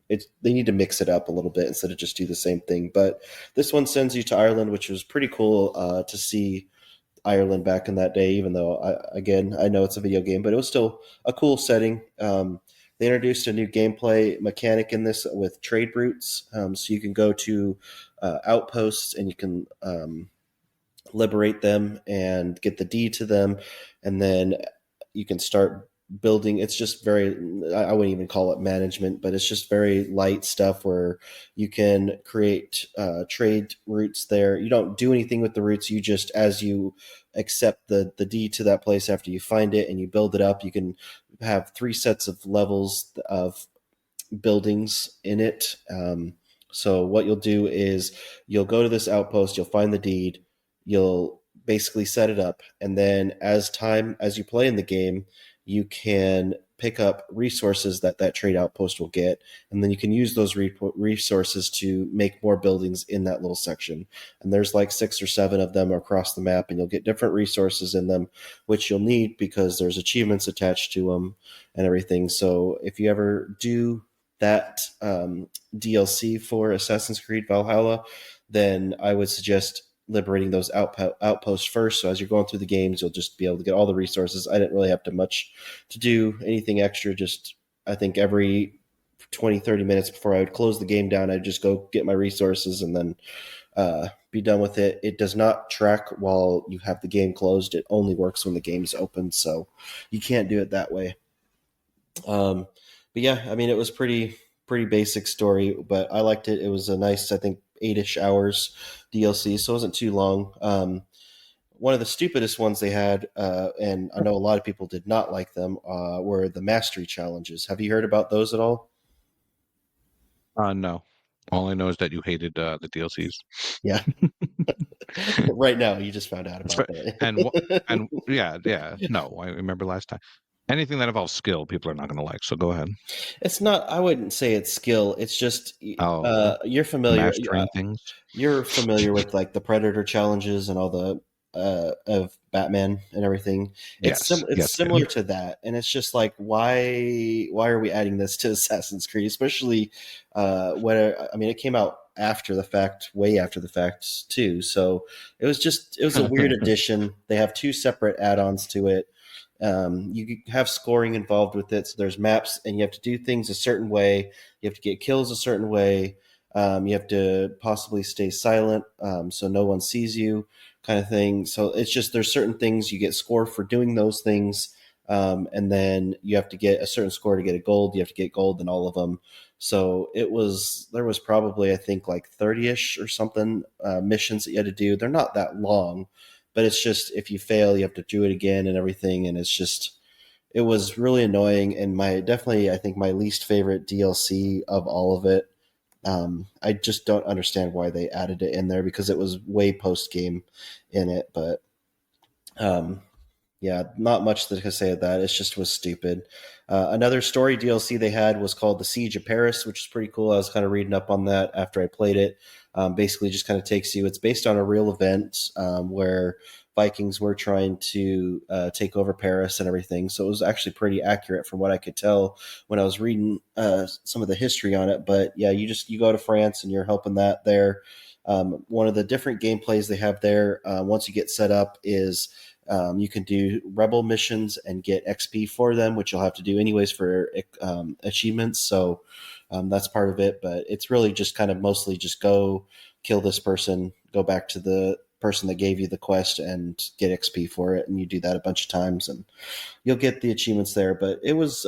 Speaker 2: they need to mix it up a little bit instead of just do the same thing. But this one sends you to Ireland, which was pretty cool to see Ireland back in that day. Even though I know it's a video game, but it was still a cool setting. They introduced a new gameplay mechanic in this with trade routes, so you can go to outposts and you can liberate them and get the deed to them, and then you can start building. It's just very, I wouldn't even call it management, but it's just very light stuff where you can create trade routes there. You don't do anything with the routes. You just, as you accept the deed to that place after you find it and you build it up, you can have 3 sets of levels of buildings in it. So what you'll do is you'll go to this outpost, you'll find the deed, you'll basically set it up, and then as you play in the game, you can pick up resources that trade outpost will get, and then you can use those resources to make more buildings in that little section. And there's like 6 or 7 of them across the map, and you'll get different resources in them, which you'll need because there's achievements attached to them and everything. So if you ever do that DLC for Assassin's Creed Valhalla, then I would suggest liberating those outposts first. So as you're going through the games, you'll just be able to get all the resources. I didn't really have to much to do anything extra. Just I think every 20-30 minutes before I would close the game down, I'd just go get my resources and then be done with it. It does not track while you have the game closed. It only works when the game's open, so you can't do it that way. But yeah, I mean, it was pretty basic story, but I liked it. It was a nice, I think, 8-ish hours DLC, so it wasn't too long. One of the stupidest ones they had, and I know a lot of people did not like them, were the mastery challenges. Have you heard about those at all?
Speaker 1: No. All I know is that you hated the DLCs.
Speaker 2: Yeah, right now you just found out about
Speaker 1: And
Speaker 2: that.
Speaker 1: and yeah, no, I remember last time. Anything that involves skill, people are not going to like. So go ahead.
Speaker 2: It's not. I wouldn't say it's skill. It's just
Speaker 1: Oh,
Speaker 2: you're familiar.
Speaker 1: mastering things.
Speaker 2: You're familiar with like the Predator challenges and all the of Batman and everything.
Speaker 1: Yes,
Speaker 2: It's
Speaker 1: yes, I am.
Speaker 2: similar to that, and it's just like why are we adding this to Assassin's Creed, especially when I mean it came out after the fact, way after the fact too. So it was a weird addition. They have 2 separate add-ons to it. You have scoring involved with it. So there's maps, and you have to do things a certain way. You have to get kills a certain way. You have to possibly stay silent so no one sees you, kind of thing. So it's just there's certain things you get score for doing those things, and then you have to get a certain score to get a gold. You have to get gold in all of them. So there was probably I think like 30-ish or something missions that you had to do. They're not that long, but it's just if you fail, you have to do it again and everything, and it's just it was really annoying and my definitely I think my least favorite DLC of all of it. I just don't understand why they added it in there because it was way post game in it. But um, yeah, not much to say of that. It just was stupid. Another story DLC they had was called The Siege of Paris, which is pretty cool. I was kind of reading up on that after I played it. Basically, just kind of takes you. It's based on a real event where Vikings were trying to take over Paris and everything. So it was actually pretty accurate from what I could tell when I was reading some of the history on it. But yeah, you go to France and you're helping that there. One of the different gameplays they have there, once you get set up, is you can do rebel missions and get XP for them, which you'll have to do anyways for achievements. So that's part of it. But it's really just kind of mostly just go kill this person, go back to the person that gave you the quest and get XP for it. And you do that a bunch of times and you'll get the achievements there. But it was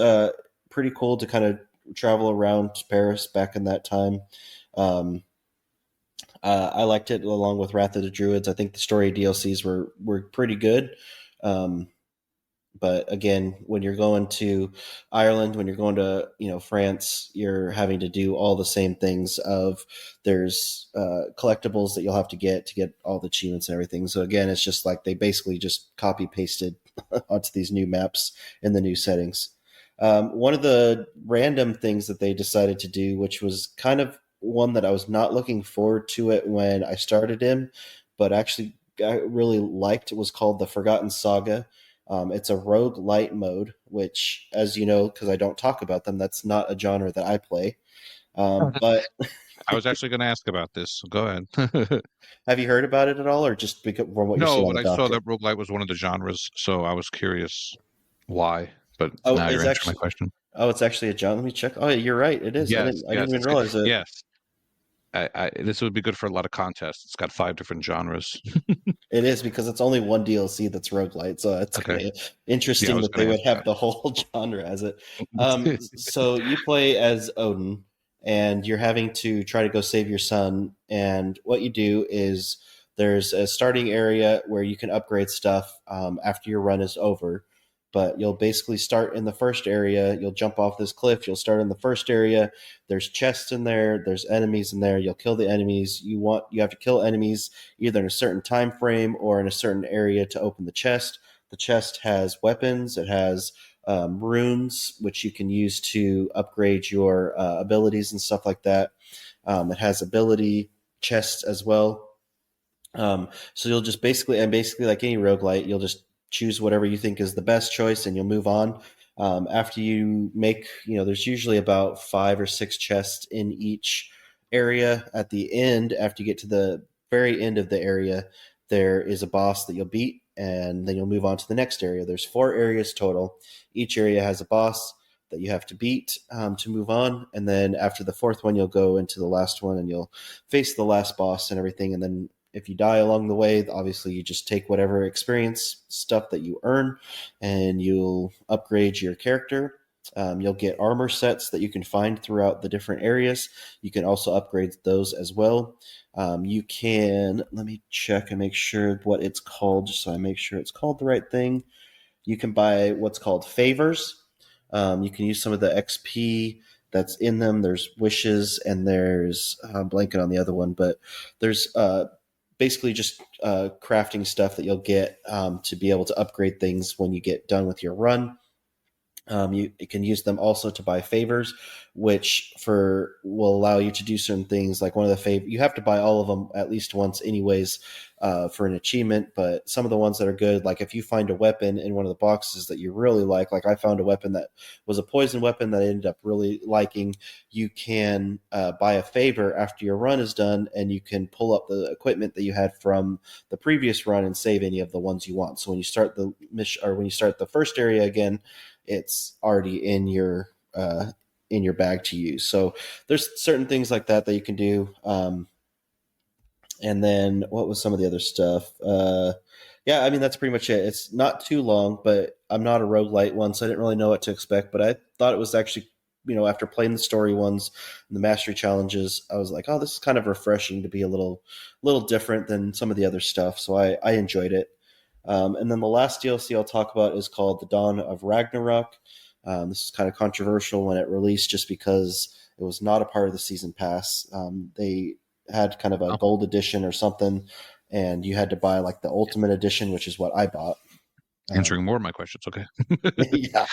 Speaker 2: pretty cool to kind of travel around Paris back in that time. Um, I liked it along with Wrath of the Druids. I think the story DLCs were pretty good. Um, but again, when you're going to Ireland, when you're going to France, you're having to do all the same things. Of there's collectibles that you'll have to get all the achievements and everything. So again, it's just like they basically just copy pasted onto these new maps in the new settings. One of the random things that they decided to do, which was kind of one that I was not looking forward to it when I started in, but actually I really liked, was called the Forgotten Saga. It's a rogue light mode, which, as you know, because I don't talk about them, that's not a genre that I play. But
Speaker 1: I was actually going to ask about this. So go ahead.
Speaker 2: have you heard about it at all, or just because from what you've seen
Speaker 1: No,
Speaker 2: on
Speaker 1: but
Speaker 2: the
Speaker 1: I saw
Speaker 2: docket?
Speaker 1: that roguelite was one of the genres, so I was curious why. But
Speaker 2: Oh,
Speaker 1: now you're
Speaker 2: it's
Speaker 1: answering my
Speaker 2: actually
Speaker 1: question.
Speaker 2: it's actually a genre. Let me check. Oh, you're right. It is.
Speaker 1: Yes,
Speaker 2: I didn't
Speaker 1: yes,
Speaker 2: even
Speaker 1: it's good.
Speaker 2: realize it.
Speaker 1: Yes, this would be good for a lot of contests. It's got 5 different genres.
Speaker 2: It is because it's only one DLC that's roguelite, so it's
Speaker 1: Okay.
Speaker 2: kind of
Speaker 1: Yeah, I
Speaker 2: interesting
Speaker 1: was
Speaker 2: that they
Speaker 1: going to
Speaker 2: would
Speaker 1: ask
Speaker 2: have the whole genre as it. So you play as Odin, and you're having to try to go save your son. And what you do is there's a starting area where you can upgrade stuff after your run is over. But you'll basically start in the first area. You'll jump off this cliff. You'll start in the first area. There's chests in there. There's enemies in there. You'll kill the enemies. You have to kill enemies either in a certain time frame or in a certain area to open the chest. The chest has weapons. It has runes, which you can use to upgrade your abilities and stuff like that. It has ability chests as well. So you'll just basically like any roguelite, you'll just choose whatever you think is the best choice and you'll move on. After you make, there's usually about 5 or 6 chests in each area. At the end, after you get to the very end of the area, there is a boss that you'll beat, and then you'll move on to the next area. There's 4 areas total. Each area has a boss that you have to beat to move on, and then after the fourth one, you'll go into the last one and you'll face the last boss and everything, and then if you die along the way, obviously you just take whatever experience stuff that you earn and you'll upgrade your character. You'll get armor sets that you can find throughout the different areas. You can also upgrade those as well. You can, let me check and make sure what it's called, just so I make sure it's called the right thing. You can buy what's called favors. You can use some of the XP that's in them. There's wishes and there's I'm blanking on the other one, but there's basically just crafting stuff that you'll get to be able to upgrade things when you get done with your run. You can use them also to buy favors, which for will allow you to do certain things. Like one of the you have to buy all of them at least once, anyways, for an achievement. But some of the ones that are good, like if you find a weapon in one of the boxes that you really like I found a weapon that was a poison weapon that I ended up really liking. You can buy a favor after your run is done, and you can pull up the equipment that you had from the previous run and save any of the ones you want. So when you start the mission, or when you start the first area again, it's already in your bag to use. So there's certain things like that that you can do. And then what was some of the other stuff? Yeah, I mean that's pretty much it. It's not too long, but I'm not a roguelite one, so I didn't really know what to expect. But I thought it was actually, after playing the story ones and the mastery challenges, I was like, oh, this is kind of refreshing to be a little different than some of the other stuff. So I enjoyed it. And then the last DLC I'll talk about is called The Dawn of Ragnarok. This is kind of controversial when it released just because it was not a part of the season pass. They had kind of a
Speaker 1: Oh,
Speaker 2: gold edition or something, and you had to buy like the ultimate edition, which is what I bought.
Speaker 1: answering more of my questions. Okay.
Speaker 2: Yeah,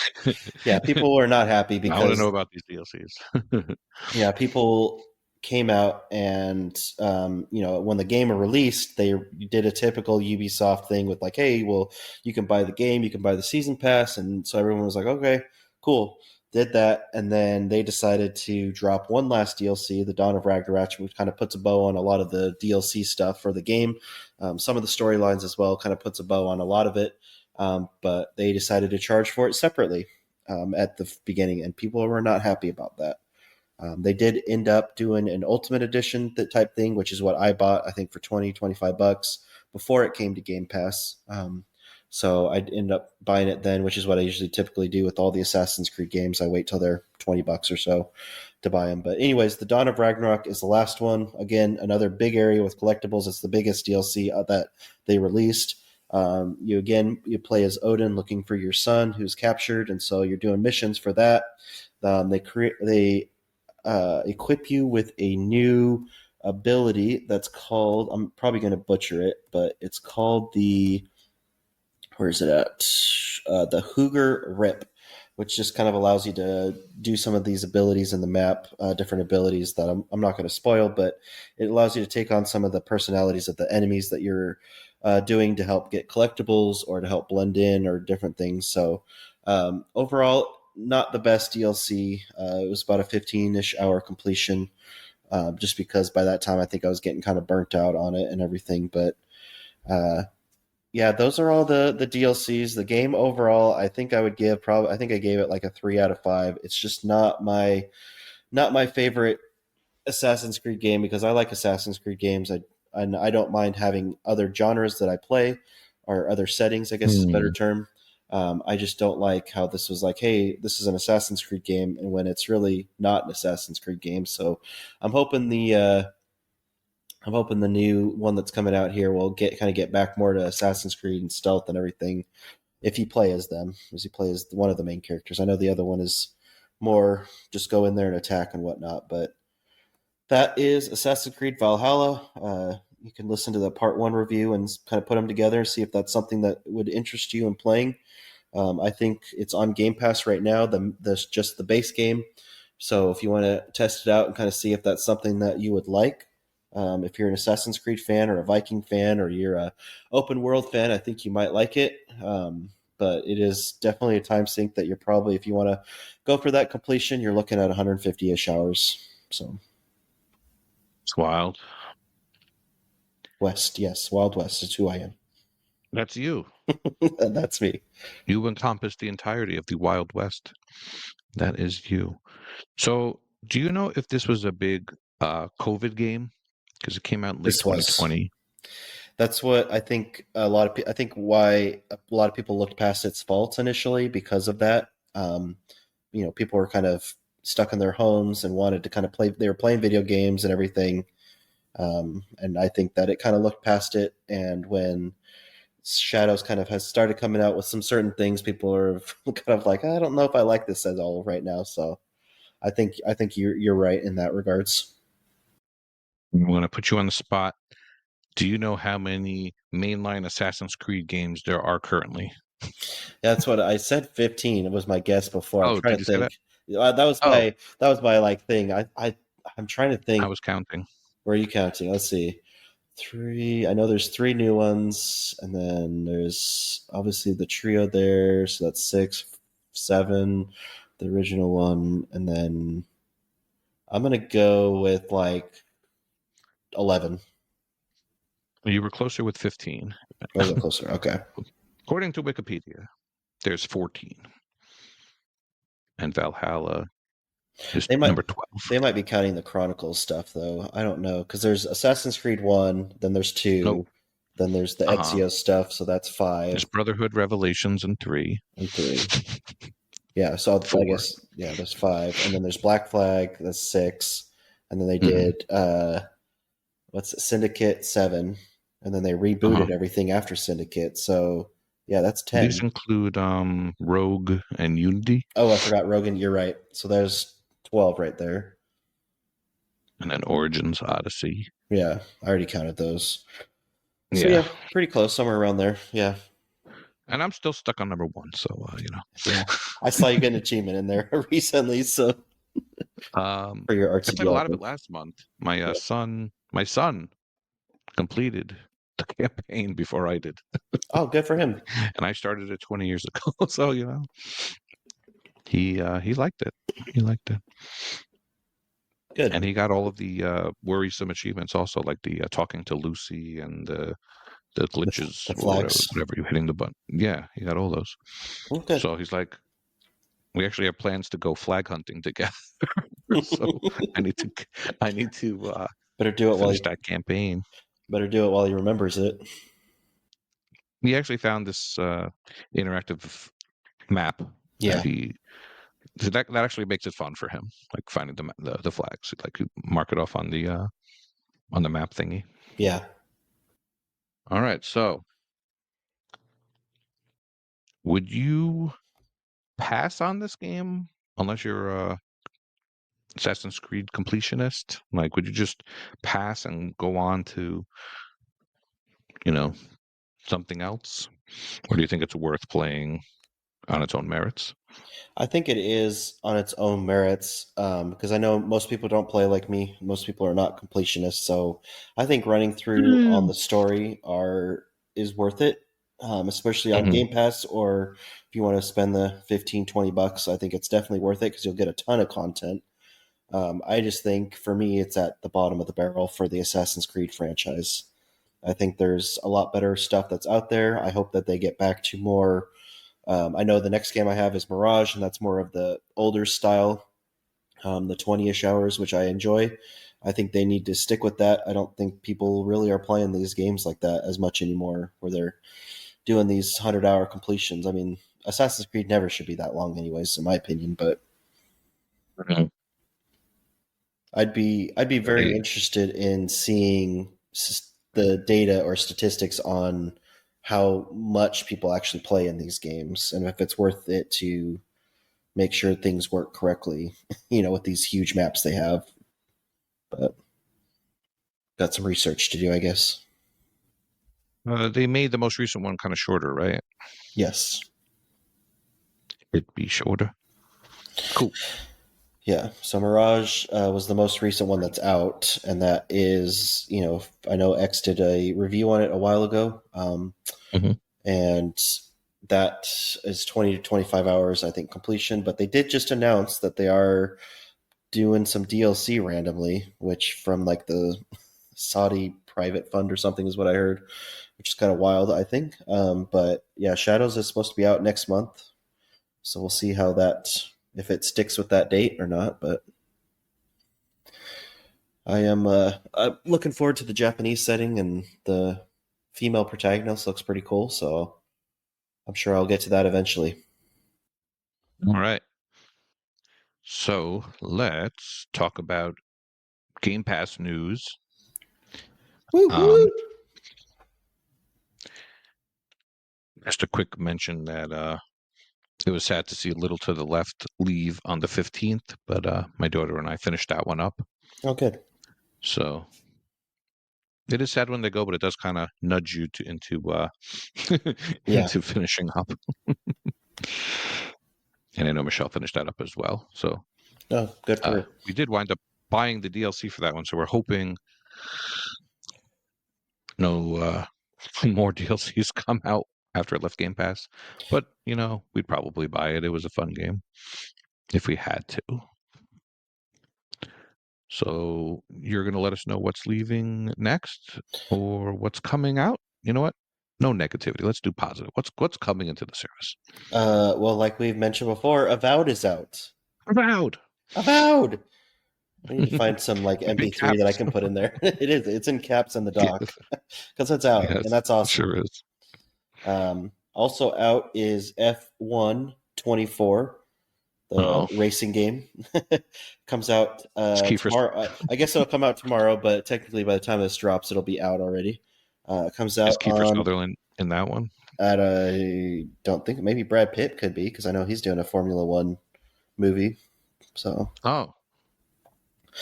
Speaker 2: yeah. People were not happy
Speaker 1: I want to know
Speaker 2: because
Speaker 1: about these DLCs.
Speaker 2: yeah, people came out and when the game released, they did a typical Ubisoft thing with like, hey, well, you can buy the game, you can buy the season pass, and so everyone was like, okay, cool. Did that, and then they decided to drop one last DLC, The Dawn of Ragnarok, which kind of puts a bow on a lot of the DLC stuff for the game. Some of the storylines as well kind of puts a bow on a lot of it, but they decided to charge for it separately at the beginning, and people were not happy about that. They did end up doing an Ultimate Edition type thing, which is what I bought, I think, for 20-25 bucks before it came to Game Pass. So I'd end up buying it then, which is what I usually typically do with all the Assassin's Creed games. I wait till they're 20 bucks or so to buy them. But anyways, the Dawn of Ragnarok is the last one. Again, another big area with collectibles. It's the biggest DLC that they released. You play as Odin looking for your son who's captured, and so you're doing missions for that. They equip you with a new ability that's called, I'm probably going to butcher it, but it's called where is it at? The Hooger Rip, which just kind of allows you to do some of these abilities in the map, different abilities that I'm not going to spoil, but it allows you to take on some of the personalities of the enemies that you're doing to help get collectibles or to help blend in or different things. So overall, not the best DLC. It was about a 15-ish hour completion, just because by that time I think I was getting kind of burnt out on it and everything. But uh, yeah, those are all the DLCs. The game overall, I think I would give probably. I think I gave it like a 3 out of 5. It's just not my favorite Assassin's Creed game because I like Assassin's Creed games. I don't mind having other genres that I play or other settings, I guess is a better
Speaker 1: Hmm.
Speaker 2: term. I just don't like how this was like, hey, this is an Assassin's Creed game, and when it's really not an Assassin's Creed game. So I'm hoping the new one that's coming out here will get back more to Assassin's Creed and stealth and everything. If you play as them, as you play as one of the main characters. I know the other one is more just go in there and attack and whatnot, but that is Assassin's Creed Valhalla. You can listen to the part one review and kind of put them together and see if that's something that would interest you in playing. I think it's on Game Pass right now. Just the base game. So if you want to test it out and kind of see if that's something that you would like, if you're an Assassin's Creed fan or a Viking fan or you're a open world fan, I think you might like it. But it is definitely a time sink that you're probably, if you want to go for that completion, you're looking at 150-ish hours. So
Speaker 1: It's wild.
Speaker 2: West, yes, Wild West is who I am.
Speaker 1: That's you.
Speaker 2: And that's me.
Speaker 1: You encompass the entirety of the Wild West. That is you. So, do you know if this was a big COVID game? Because it came out in late
Speaker 2: This was.
Speaker 1: 2020.
Speaker 2: That's what I think. I think why a lot of people looked past its faults initially because of that. People were kind of stuck in their homes and wanted to kind of play. They were playing video games and everything, and I think that it kind of looked past it. And when Shadows kind of has started coming out with some certain things, people are kind of like, I don't know if I like this at all right now. So I think you're right in that regards.
Speaker 1: I'm going to put you on the spot. Do you know how many mainline Assassin's Creed games there are currently?
Speaker 2: That's what I said. 15 was my guess before. I'm
Speaker 1: Oh,
Speaker 2: trying
Speaker 1: did
Speaker 2: to
Speaker 1: you say that?
Speaker 2: think. That was
Speaker 1: Oh,
Speaker 2: my like thing. I'm trying to
Speaker 1: I
Speaker 2: think.
Speaker 1: was counting.
Speaker 2: Where are you counting? Let's see. Three. I know there's three new ones, and then there's obviously the trio there. So that's six, seven, the original one, and then I'm gonna go with like 11.
Speaker 1: You were closer with 15.
Speaker 2: Or was it closer? Okay.
Speaker 1: According to Wikipedia, there's 14. And Valhalla is
Speaker 2: They might
Speaker 1: number 12.
Speaker 2: they might be counting the Chronicles stuff though. I don't know because there's Assassin's Creed 1, then there's
Speaker 1: Nope.
Speaker 2: 2, then there's the
Speaker 1: Uh-huh.
Speaker 2: Ezio stuff, so that's
Speaker 1: There's
Speaker 2: 5
Speaker 1: Brotherhood Revelations in 3.
Speaker 2: and 3. Yeah, so I
Speaker 1: 4.
Speaker 2: guess yeah, there's 5, and then there's Black Flag, that's 6, and then they
Speaker 1: Hmm.
Speaker 2: did what's it, Syndicate 7, and then they
Speaker 1: Uh-huh.
Speaker 2: rebooted everything after Syndicate. So yeah, that's
Speaker 1: These
Speaker 2: 10.
Speaker 1: include Rogue and Unity,
Speaker 2: Oh, I forgot Rogan. You're right. So there's 12 right there.
Speaker 1: and then Origins Odyssey.
Speaker 2: Yeah, I already counted those. So
Speaker 1: Yeah.
Speaker 2: yeah, pretty close, somewhere around there. Yeah.
Speaker 1: And I'm still stuck on number 1, so
Speaker 2: Yeah, I saw you get an achievement in there recently, so
Speaker 1: um
Speaker 2: for your
Speaker 1: I played a
Speaker 2: RTDL, I
Speaker 1: lot of it
Speaker 2: think.
Speaker 1: last month. My
Speaker 2: Yeah.
Speaker 1: son completed the campaign before I did.
Speaker 2: Oh, good for him.
Speaker 1: And I started it 20 years ago. So, he liked it. He liked it.
Speaker 2: Good.
Speaker 1: And he got all of the worrisome achievements also, like the talking to Lucy and the glitches
Speaker 2: The
Speaker 1: or
Speaker 2: flags.
Speaker 1: whatever you hitting the button. Yeah, he got all those.
Speaker 2: Oh, good.
Speaker 1: So he's like, we actually have plans to go flag hunting together. So I need to I need to
Speaker 2: better do it while
Speaker 1: finish
Speaker 2: he
Speaker 1: that campaign.
Speaker 2: better do it while he remembers it.
Speaker 1: He actually found this interactive map that
Speaker 2: Yeah.
Speaker 1: he so that actually makes it fun for him, like finding the flags. Like you mark it off on the map thingy.
Speaker 2: Yeah.
Speaker 1: All right, so would you pass on this game unless you're a Assassin's Creed completionist? Like, would you just pass and go on to, you know, something else? Or do you think it's worth playing on its own merits?
Speaker 2: I think it is on its own merits because I know most people don't play like me. Most people are not completionists, so I think running through on
Speaker 1: Mm.
Speaker 2: the story are is worth it. especially on
Speaker 1: Hmm.
Speaker 2: Game Pass, or if you want to spend the 15-20 bucks. I think it's definitely worth it because you'll get a ton of content. I just think for me, it's at the bottom of the barrel for the Assassin's Creed franchise. I think there's a lot better stuff that's out there. I hope that they get back to more. I know the next game I have is Mirage, and that's more of the older style, the 20-ish hours, which I enjoy. I think they need to stick with that. I don't think people really are playing these games like that as much anymore, where they're doing these 100-hour completions. I mean, Assassin's Creed never should be that long, anyways, in my opinion. But
Speaker 1: Hmm.
Speaker 2: I'd be very interested in seeing the data or statistics on how much people actually play in these games and if it's worth it to make sure things work correctly, with these huge maps they have. But got some research to do, I guess.
Speaker 1: They made the most recent one kind of shorter, right?
Speaker 2: Yes.
Speaker 1: It'd be shorter. Cool.
Speaker 2: Yeah. So Mirage was the most recent one that's out, and that is, I know X did a review on it a while ago,
Speaker 1: Hmm.
Speaker 2: and that is 20 to 25 hours, I think, completion. But they did just announce that they are doing some DLC randomly, which from like the Saudi private fund or something is what I heard, which is kind of wild, I think. But yeah, Shadows is supposed to be out next month, so we'll see how that if it sticks with that date or not. But I'm looking forward to the Japanese setting, and the female protagonist looks pretty cool. So I'm sure I'll get to that eventually.
Speaker 1: All right. So let's talk about Game Pass news.
Speaker 2: Woo
Speaker 1: Um,
Speaker 2: woo!
Speaker 1: just a quick mention that it was sad to see Little to the Left leave on the 15th, but my daughter and I finished that one up.
Speaker 2: Oh, good.
Speaker 1: So it is sad when they go, but it does kind of nudge you into
Speaker 2: Yeah.
Speaker 1: into finishing up. And I know Michelle finished that up as well. So
Speaker 2: Oh, good for her.
Speaker 1: we did wind up buying the DLC for that one. So we're hoping no more DLCs come out after it left Game Pass. But we'd probably buy it. It was a fun game if we had to. So you're going to let us know what's leaving next or what's coming out? You know what? No negativity. Let's do positive. What's coming into the service?
Speaker 2: Well, like we've mentioned before, Avowed is out.
Speaker 1: Avowed.
Speaker 2: Avowed. I need to find some like
Speaker 1: Big
Speaker 2: MP3 that I
Speaker 1: caps.
Speaker 2: can put in there. It is. It's in caps in the dock
Speaker 1: Yes.
Speaker 2: because it's out, and
Speaker 1: Yes.
Speaker 2: that's awesome.
Speaker 1: Sure is.
Speaker 2: Also out is F1 24, the
Speaker 1: Oh,
Speaker 2: racing game. Comes out
Speaker 1: it's Kiefer's.
Speaker 2: tomorrow. I guess it'll come out tomorrow, but technically by the time this drops, it'll be out already. Comes
Speaker 1: Is
Speaker 2: out
Speaker 1: Kiefer
Speaker 2: on
Speaker 1: Sutherland in that one?
Speaker 2: at I don't think maybe Brad Pitt could be because I know he's doing a Formula One movie. So,
Speaker 1: Oh,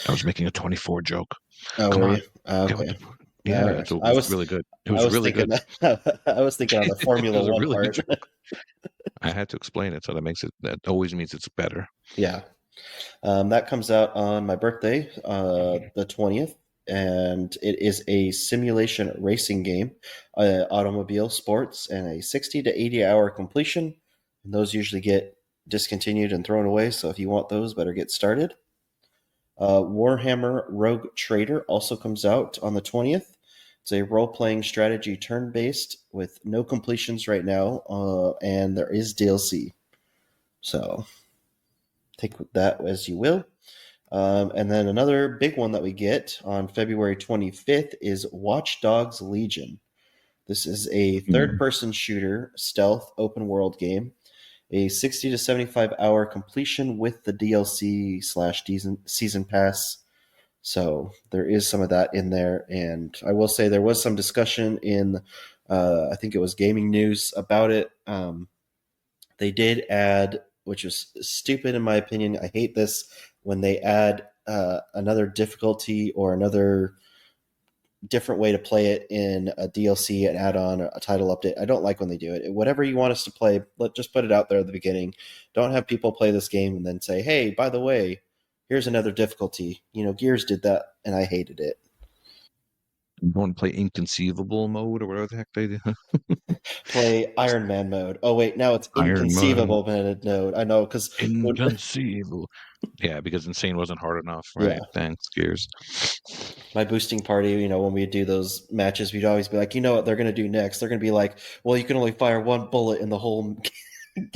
Speaker 1: I was making a 24 joke.
Speaker 2: oh,
Speaker 1: Come
Speaker 2: were you?
Speaker 1: on, get with
Speaker 2: Okay.
Speaker 1: the.
Speaker 2: All
Speaker 1: Yeah,
Speaker 2: right.
Speaker 1: it was really good. It
Speaker 2: I
Speaker 1: was
Speaker 2: was
Speaker 1: really
Speaker 2: thinking
Speaker 1: good.
Speaker 2: that I was thinking on the
Speaker 1: It
Speaker 2: Formula
Speaker 1: was a
Speaker 2: One
Speaker 1: really good
Speaker 2: part.
Speaker 1: joke. I had to explain it, so that always means it's better.
Speaker 2: Yeah. That comes out on my birthday, the 20th, and it is a simulation racing game, automobile sports, and a 60 to 80 hour completion. And those usually get discontinued and thrown away. So if you want those, better get started. Warhammer Rogue Trader also comes out on the 20th. It's a role playing strategy turn based with no completions right now, and there is DLC. So take that as you will. And then another big one that we get on February 25th is Watch Dogs Legion. This is a third
Speaker 1: Mm.
Speaker 2: person shooter stealth open world game. A 60 to 75 hour completion with the DLC slash season pass. So there is some of that in there. And I will say there was some discussion in, I think it was Gaming News about it. They did add, which was stupid in my opinion. I hate this when they add another difficulty or another different way to play it in a DLC, an add-on, a title update. I don't like when they do it. Whatever you want us to play, just put it out there at the beginning. Don't have people play this game and then say, "Hey, by the way, here's another difficulty." Gears did that, and I hated it.
Speaker 1: You want to play Inconceivable mode or whatever the heck they do?
Speaker 2: Play Iron Man mode. Oh wait, now it's
Speaker 1: Iron Man,
Speaker 2: inconceivable mode. I know because
Speaker 1: Inconceivable. Yeah, because Insane wasn't hard enough,
Speaker 2: yeah,
Speaker 1: right? Thanks, Gears.
Speaker 2: my boosting party, when we do those matches, we'd always be like, you know what they're going to do next? They're going to be like, well, you can only fire one bullet in the whole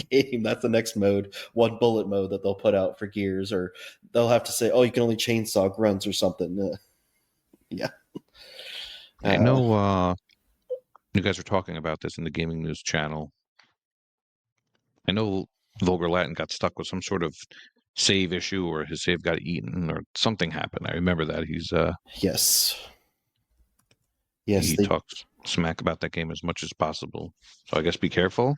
Speaker 2: game. That's the next mode, one bullet mode that they'll put out for Gears, or they'll have to say, oh, you can only chainsaw grunts or something. Yeah.
Speaker 1: I
Speaker 2: Uh,
Speaker 1: know you guys are talking about this in the gaming news channel. I know Vulgar Latin got stuck with some sort of save issue, or his save got eaten, or something happened. I remember that
Speaker 2: yes. Yes,
Speaker 1: he talks smack about that game as much as possible. So I guess be careful.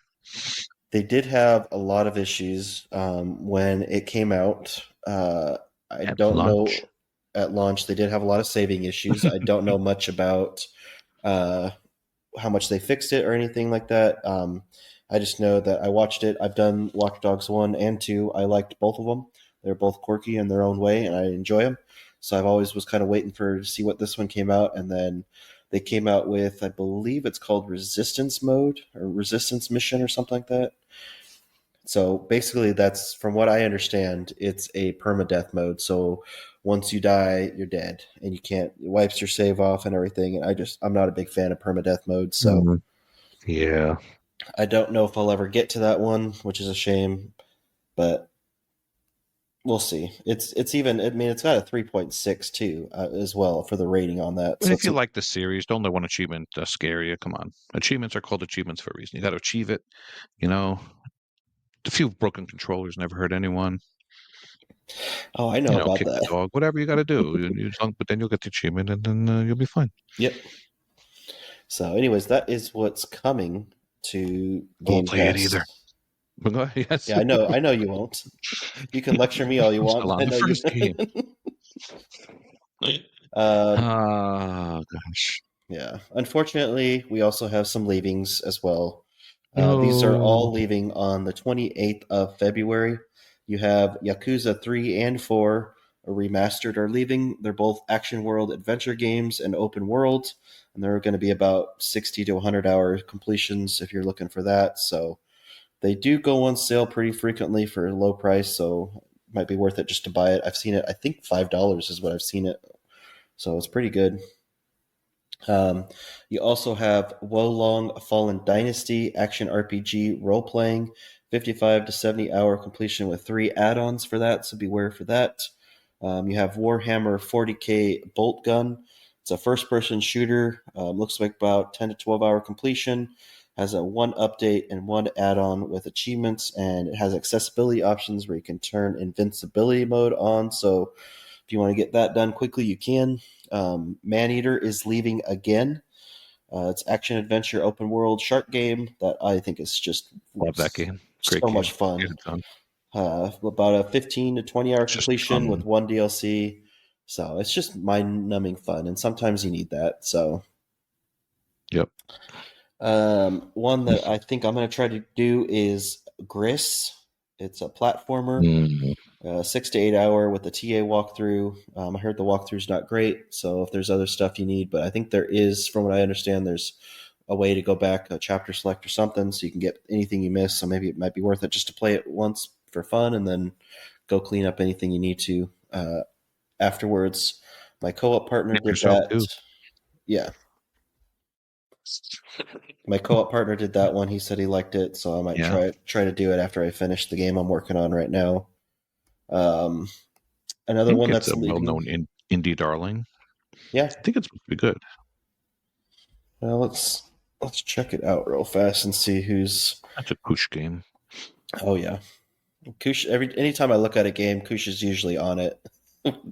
Speaker 2: they did have a lot of issues when it came out. I
Speaker 1: At
Speaker 2: don't
Speaker 1: lunch.
Speaker 2: know at launch. They did have a lot of saving issues. I don't know much about uh, how much they fixed it or anything like that. I just know that I watched it. I've done Watch Dogs 1 and 2. I liked both of them. They're both quirky in their own way, and I enjoy them. So I've always was kind of waiting to see what this one came out, and then they came out with, I believe it's called Resistance Mode or Resistance Mission or something like that. So basically, that's from what I understand, it's a permadeath mode. So once you die, you're dead, and you can't. It wipes your save off and everything. And I'm not a big fan of permadeath mode, so
Speaker 1: Mhm. Yeah.
Speaker 2: I don't know if I'll ever get to that one, which is a shame. But we'll see. It's even. I mean, it's got a 3.6 too as well for the rating on that.
Speaker 1: And
Speaker 2: So
Speaker 1: if
Speaker 2: it's
Speaker 1: you like the series, don't let one achievement scare you. Come on. Achievements are called achievements for a reason. You got to achieve it. You know, a few broken controllers never hurt anyone.
Speaker 2: oh, I know about
Speaker 1: Kick the
Speaker 2: that.
Speaker 1: dog, whatever you got to do. But then you'll get the achievement and then you'll be fine.
Speaker 2: Yep. So, anyways, that is what's coming to
Speaker 1: I won't
Speaker 2: Game
Speaker 1: play it either.
Speaker 2: Pass.
Speaker 1: Yes.
Speaker 2: Yeah, I know. I know you won't. You can lecture me all you
Speaker 1: I'm
Speaker 2: want,
Speaker 1: still
Speaker 2: but
Speaker 1: on
Speaker 2: I
Speaker 1: the
Speaker 2: know you.
Speaker 1: first game.
Speaker 2: um,
Speaker 1: Ah, gosh.
Speaker 2: yeah. Unfortunately, we also have some leavings as well. These are
Speaker 1: No.
Speaker 2: all leaving on the 28th of February. You have Yakuza 3 and 4 remastered are leaving. They're both action world adventure games and open world, and they're going to be about 60 to 100-hour completions if you're looking for that. So they do go on sale pretty frequently for a low price, so it might be worth it just to buy it. I've seen it, I think $5 is what I've seen it. So it's pretty good. Um, you also have Wolong Fallen Dynasty action RPG role playing, 55 to 70-hour completion with 3 add-ons for that, so beware for that. You have Warhammer 40K Bolt Gun. It's a first-person shooter. Looks like about 10 to 12-hour completion. Has a one update and one add-on with achievements, and it has accessibility options where you can turn invincibility mode on. So if you want to get that done quickly, you can. Maneater is leaving again. It's action adventure open world shark game that I think is just
Speaker 1: Love that game. Great
Speaker 2: so much
Speaker 1: game. Get
Speaker 2: fun.
Speaker 1: it done.
Speaker 2: About a 15 to 20-hour
Speaker 1: It's just
Speaker 2: completion
Speaker 1: fun.
Speaker 2: with one DLC. So it's just mind numbing fun, and sometimes you need that. So
Speaker 1: Yep.
Speaker 2: one that I think I'm going to try to do is Gris. It's a platformer,
Speaker 1: Mm.
Speaker 2: 6 to 8 hour with the TA walkthrough. I heard the walkthrough's not great, so if there's other stuff you need, but I think there is, from what I understand, there's a way to go back, a chapter select or something, so you can get anything you miss. So maybe it might be worth it just to play it once for fun and then go clean up anything you need to afterwards. My co-op partner
Speaker 1: Name
Speaker 2: did
Speaker 1: yourself
Speaker 2: that.
Speaker 1: too.
Speaker 2: Yeah, my co-op partner did that one. He said he liked it, so I might
Speaker 1: Yeah.
Speaker 2: try to do it after I finish the game I'm working on right now. Um,
Speaker 1: I
Speaker 2: another
Speaker 1: think
Speaker 2: one
Speaker 1: it's
Speaker 2: that's
Speaker 1: a
Speaker 2: leaving.
Speaker 1: well-known indie darling.
Speaker 2: Yeah,
Speaker 1: I think it's supposed to be good.
Speaker 2: let's check it out real fast and see who's.
Speaker 1: That's a push game.
Speaker 2: Oh yeah, Kush. Anytime I look at a game, Kush is usually on it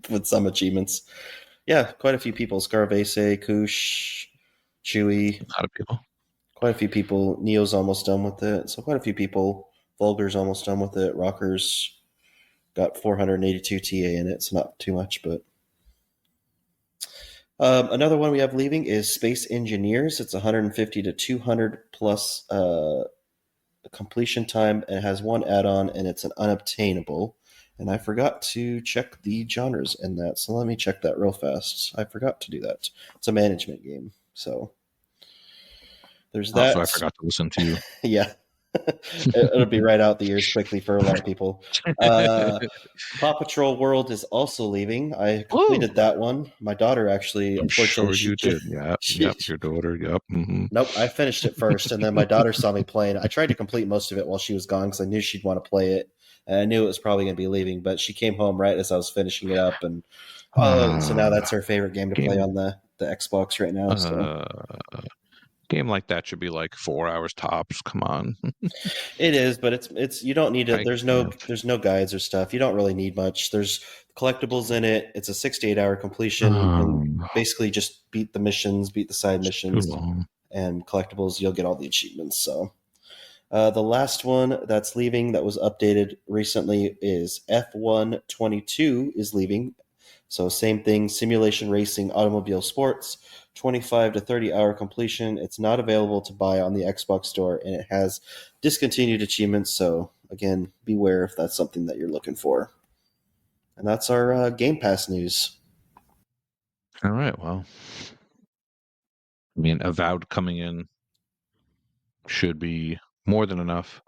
Speaker 2: with some achievements. Yeah, quite a few people. Scarvese, Kush, Chewy,
Speaker 1: A lot of people.
Speaker 2: quite a few people. Neo's almost done with it, so quite a few people. Vulgar's almost done with it. Rockers got 482 TA in it, so not too much, but another one we have leaving is Space Engineers. It's 150 to 200 plus completion time. And it has one add-on, and it's an unobtainable. And I forgot to check the genres in that, so let me check that real fast. I forgot to do that. It's a management game, so there's
Speaker 1: Also, I
Speaker 2: that.
Speaker 1: forgot to listen to you.
Speaker 2: Yeah, it'll be right out the ears quickly for a lot of people. Uh, Paw Patrol World is also leaving. I
Speaker 1: Oh,
Speaker 2: completed that one. My daughter actually,
Speaker 1: I'm
Speaker 2: unfortunately,
Speaker 1: sure you did. Yep, yep.
Speaker 2: she
Speaker 1: Your daughter. Yep. Hmm.
Speaker 2: nope, I finished it first, and then my daughter saw me playing. I tried to complete most of it while she was gone because I knew she'd want to play it, and I knew it was probably going to be leaving. But she came home right as I was finishing it up, and so now that's her favorite game to play
Speaker 1: Game.
Speaker 2: on the Xbox right now. So
Speaker 1: Uh, game like that should be like 4 hours tops. Come on.
Speaker 2: it is, but it's you don't need it.
Speaker 1: I can't.
Speaker 2: There's no guides or stuff. You don't really need much. There's collectibles in it. It's a 6 to 8 hour completion. You can basically just beat the missions, beat the side
Speaker 1: It's too
Speaker 2: missions,
Speaker 1: long.
Speaker 2: and collectibles. You'll get all the achievements. So. The last one that's leaving that was updated recently is F122 is leaving. So same thing, simulation racing, automobile sports, 25 to 30 hour completion. It's not available to buy on the Xbox store and it has discontinued achievements. So again, beware if that's something that you're looking for. And that's our Game Pass news.
Speaker 1: All right. Well, I mean, Avowed coming in should be more than enough.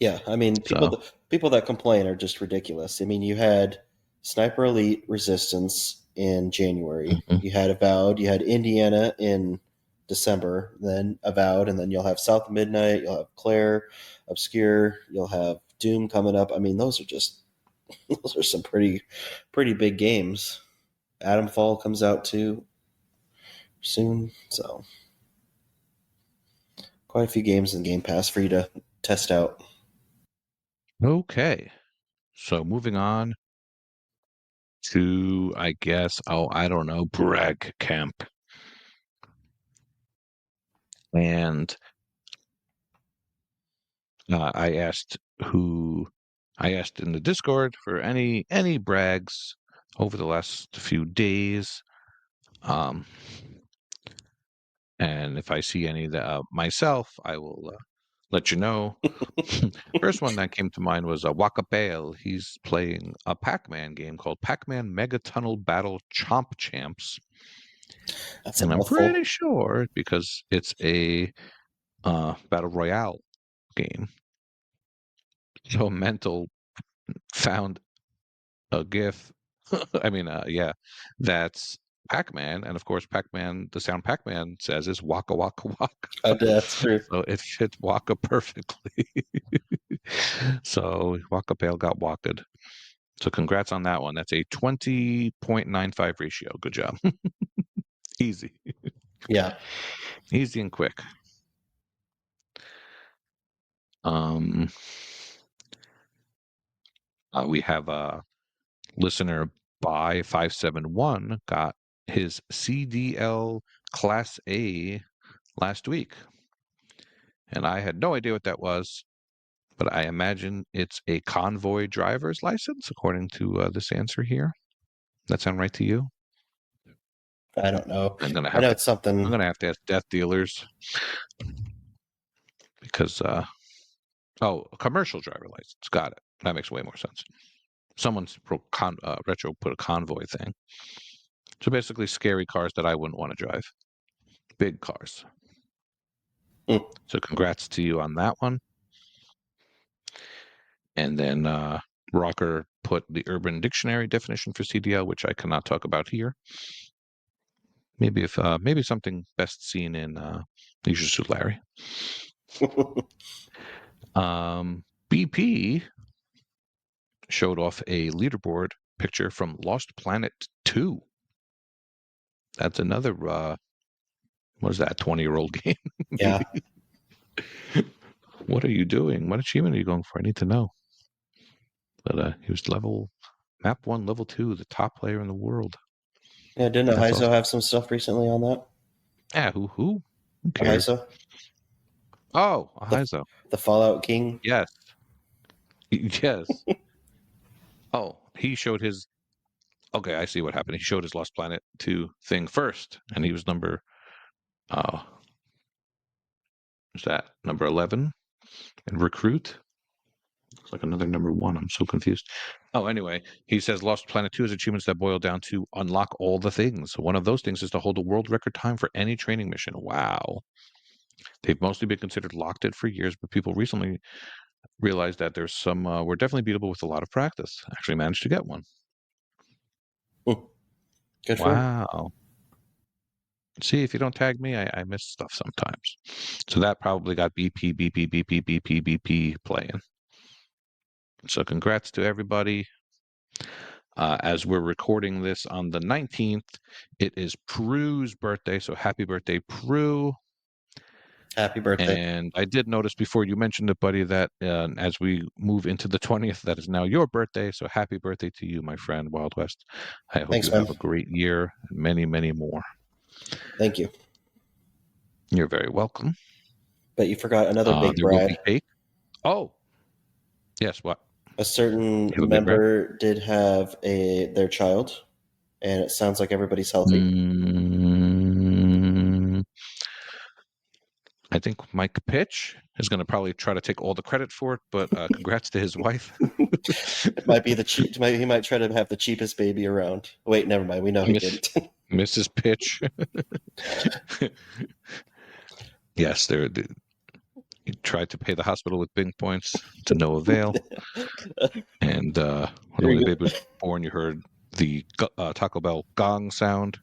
Speaker 2: Yeah, I mean,
Speaker 1: So,
Speaker 2: people that complain are just ridiculous. I mean, you had Sniper Elite Resistance in January,
Speaker 1: mhm.
Speaker 2: you had Avowed, you had Indiana in December, then Avowed, and then you'll have South Midnight, you'll have Claire, Obscure, you'll have Doom coming up. I mean, those are just those are some pretty big games. Atomfall comes out too soon, so quite a few games in Game Pass for you to test out.
Speaker 1: Okay. So moving on to, I guess, oh, I don't know, Brag Camp. And I asked who, I asked in the Discord for any brags over the last few days. Um, and if I see any that myself, I will let you know. First one that came to mind was Waka Bale. He's playing a Pac-Man game called Pac-Man Mega Tunnel Battle Chomp Champs,
Speaker 2: That's a
Speaker 1: and I'm pretty
Speaker 2: mouthful.
Speaker 1: sure because it's a battle royale game. So Mental found a GIF. I mean, yeah, that's Pac-Man, and of course, Pac-Man. The sound Pac-Man says is Waka Waka Waka,
Speaker 2: That's true.
Speaker 1: so it fits Waka perfectly. So Waka Bale got waked. So congrats on that one. That's a 20.95 ratio. Good job. Easy.
Speaker 2: Yeah.
Speaker 1: Easy and quick. Um, we have a listener by 571 got his CDL Class A last week. And I had no idea what that was, but I imagine it's a convoy driver's license, according to this answer here. That sound right to you?
Speaker 2: I don't know.
Speaker 1: I'm gonna
Speaker 2: I
Speaker 1: have
Speaker 2: know
Speaker 1: to.
Speaker 2: it's
Speaker 1: I'm
Speaker 2: something.
Speaker 1: gonna have to ask death dealers because oh, a commercial driver license. Got it. That makes way more sense. Someone's retro put a convoy thing. So basically, scary cars that I wouldn't want to drive. Big cars.
Speaker 2: Hmm.
Speaker 1: So congrats to you on that one. And then Rocker put the Urban Dictionary definition for CDL, which I cannot talk about here. Maybe if maybe something best seen in Leisure Suit Larry. BP showed off a leaderboard picture from Lost Planet 2. That's another what is that, 20-year-old game?
Speaker 2: Yeah.
Speaker 1: Maybe. What are you doing? What achievement are you going for? I need to know. But he was map 1, level 2, the top player in the world.
Speaker 2: Yeah, didn't
Speaker 1: That's
Speaker 2: Ahizo
Speaker 1: awesome.
Speaker 2: have some stuff recently on that?
Speaker 1: Yeah, who cares?
Speaker 2: Ahizo?
Speaker 1: Oh,
Speaker 2: The
Speaker 1: Ahizo.
Speaker 2: the Fallout King?
Speaker 1: Yes. Yes. Oh, he showed his okay, I see what happened. He showed his Lost Planet 2 thing first, and he was number is that number 11 in recruit? It's like another number one. I'm so confused. Oh, anyway, he says Lost Planet 2 has achievements that boil down to unlock all the things. One of those things is to hold a world record time for any training mission. Wow. They've mostly been considered locked in for years, but people recently realized that there's some were definitely beatable with a lot of practice. Actually managed to get one.
Speaker 2: Good for him.
Speaker 1: Wow. See, if you don't tag me, I miss stuff sometimes. So that probably got BP playing. So congrats to everybody. As we're recording this on the 19th, it is Prue's birthday. So happy birthday, Prue.
Speaker 2: Happy birthday.
Speaker 1: And I did notice before you mentioned it, buddy, that as we move into the 20th, that is now your birthday. So happy birthday to you, my friend, Wildwest. I hope
Speaker 2: Thanks,
Speaker 1: you
Speaker 2: man.
Speaker 1: have a great year and many, many more.
Speaker 2: Thank you.
Speaker 1: You're very welcome.
Speaker 2: But you forgot another big
Speaker 1: There will be
Speaker 2: brag.
Speaker 1: cake. Oh, yes, what?
Speaker 2: A certain
Speaker 1: You have a big brag?
Speaker 2: member did have their child, and it sounds like everybody's healthy.
Speaker 1: Mm, I think Mike Pitch is going to probably try to take all the credit for it, but congrats to his wife.
Speaker 2: It might be the cheap. He might try to have the cheapest baby around. Wait, never mind. We know he
Speaker 1: Miss
Speaker 2: didn't.
Speaker 1: Mrs. Pitch. Yes, he tried to pay the hospital with Bing points to no avail. And when
Speaker 2: Here
Speaker 1: the
Speaker 2: you
Speaker 1: baby
Speaker 2: go.
Speaker 1: was born, you heard the Taco Bell gong sound.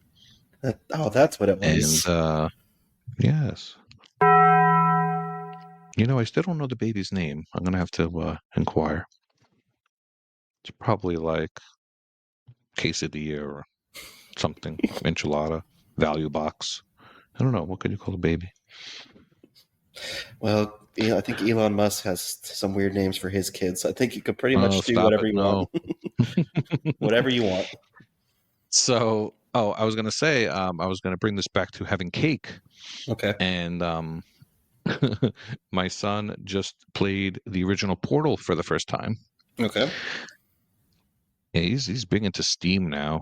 Speaker 2: Oh, that's what it
Speaker 1: And
Speaker 2: was.
Speaker 1: yes. I still don't know the baby's name. I'm going to have to inquire. It's probably like quesadilla or something, enchilada, value box. I don't know. What could you call a baby?
Speaker 2: Well, I think Elon Musk has some weird names for his kids. I think you could pretty
Speaker 1: Oh,
Speaker 2: much do
Speaker 1: stop
Speaker 2: whatever
Speaker 1: it.
Speaker 2: you want.
Speaker 1: No.
Speaker 2: Whatever you want.
Speaker 1: So, I was going to say, I was going to bring this back to having cake.
Speaker 2: Okay.
Speaker 1: And my son just played the original Portal for the first time.
Speaker 2: Okay.
Speaker 1: Yeah, he's big into Steam now.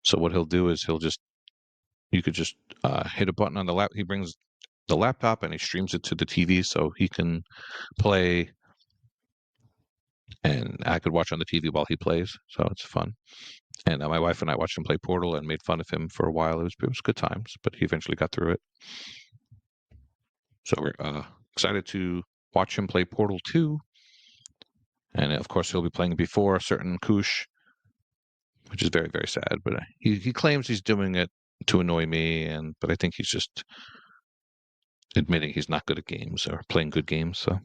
Speaker 1: So what he'll do is you could just hit a button on the lap. He brings the laptop and he streams it to the TV so he can play, and I could watch on the TV while he plays. So it's fun. And my wife and I watched him play Portal and made fun of him for a while. It was good times, but he eventually got through it. So we're excited to watch him play Portal 2. And of course, he'll be playing before a certain Kush, which is very, very sad. But he claims he's doing it to annoy me, but I think he's just admitting he's not good at games or playing good games. So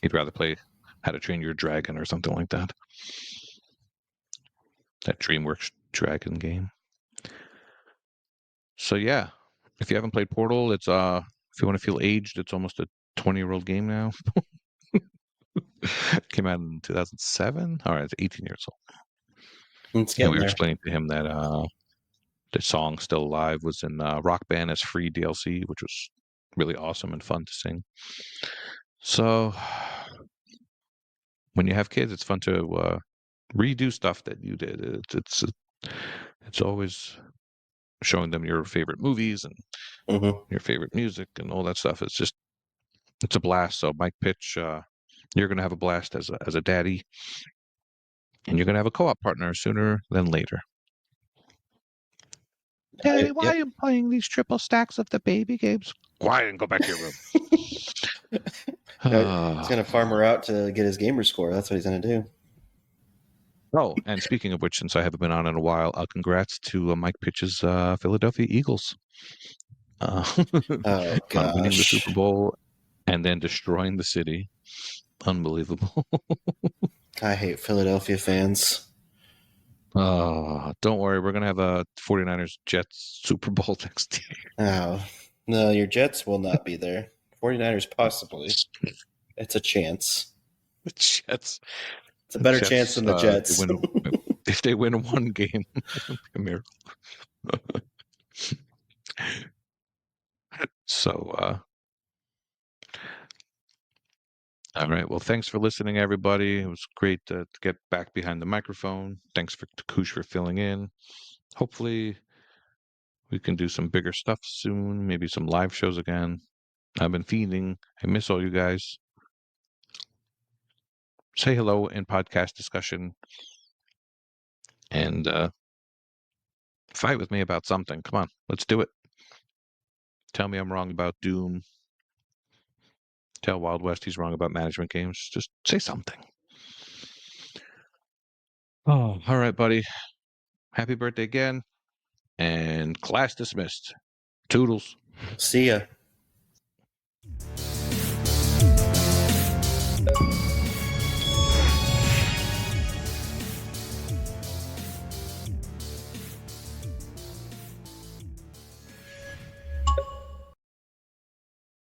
Speaker 1: he'd rather play How to Train Your Dragon or something like that. That DreamWorks Dragon game. So yeah, if you haven't played Portal, it's if you want to feel aged, it's almost a 20-year-old game now. Came out in 2007. All right, it's 18 years old.
Speaker 2: It's
Speaker 1: And we
Speaker 2: getting
Speaker 1: were
Speaker 2: there.
Speaker 1: explaining to him that the song "Still Alive" was in Rock Band as free DLC, which was really awesome and fun to sing. So when you have kids, it's fun to redo stuff that you did. It's always showing them your favorite movies and
Speaker 2: Hmm.
Speaker 1: your favorite music and all that stuff. It's a blast. So Mike Pitch, you're gonna have a blast as a daddy, and you're gonna have a co-op partner sooner than later. Daddy, why
Speaker 2: Yep.
Speaker 1: are you playing these triple stacks of the baby games? Quiet and go back to your room.
Speaker 2: He's gonna farm her out to get his gamer score. That's what he's gonna do.
Speaker 1: Oh, and speaking of which, since I haven't been on in a while, congrats to Mike Pitch's Philadelphia Eagles uh,
Speaker 2: Oh
Speaker 1: on winning the Super
Speaker 2: gosh,
Speaker 1: Bowl and then destroying the city. Unbelievable.
Speaker 2: I hate Philadelphia fans.
Speaker 1: Don't worry. We're going to have a 49ers Jets Super Bowl next year.
Speaker 2: Oh no, your Jets will not be there. 49ers possibly. It's a chance.
Speaker 1: The Jets.
Speaker 2: It's a
Speaker 1: The
Speaker 2: better chance
Speaker 1: Jets,
Speaker 2: than the Jets.
Speaker 1: if they win one game, a miracle. So, all right. Well, thanks for listening, everybody. It was great to get back behind the microphone. Thanks to Koosh for filling in. Hopefully, we can do some bigger stuff soon. Maybe some live shows again. I've been feeding. I miss all you guys. say hello in podcast discussion and fight with me about something. Come on, let's do it. Tell me I'm wrong about Doom. Tell Wildwest he's wrong about management games. Just say something. Oh, all right, buddy. Happy birthday again. And class dismissed. Toodles.
Speaker 2: See ya.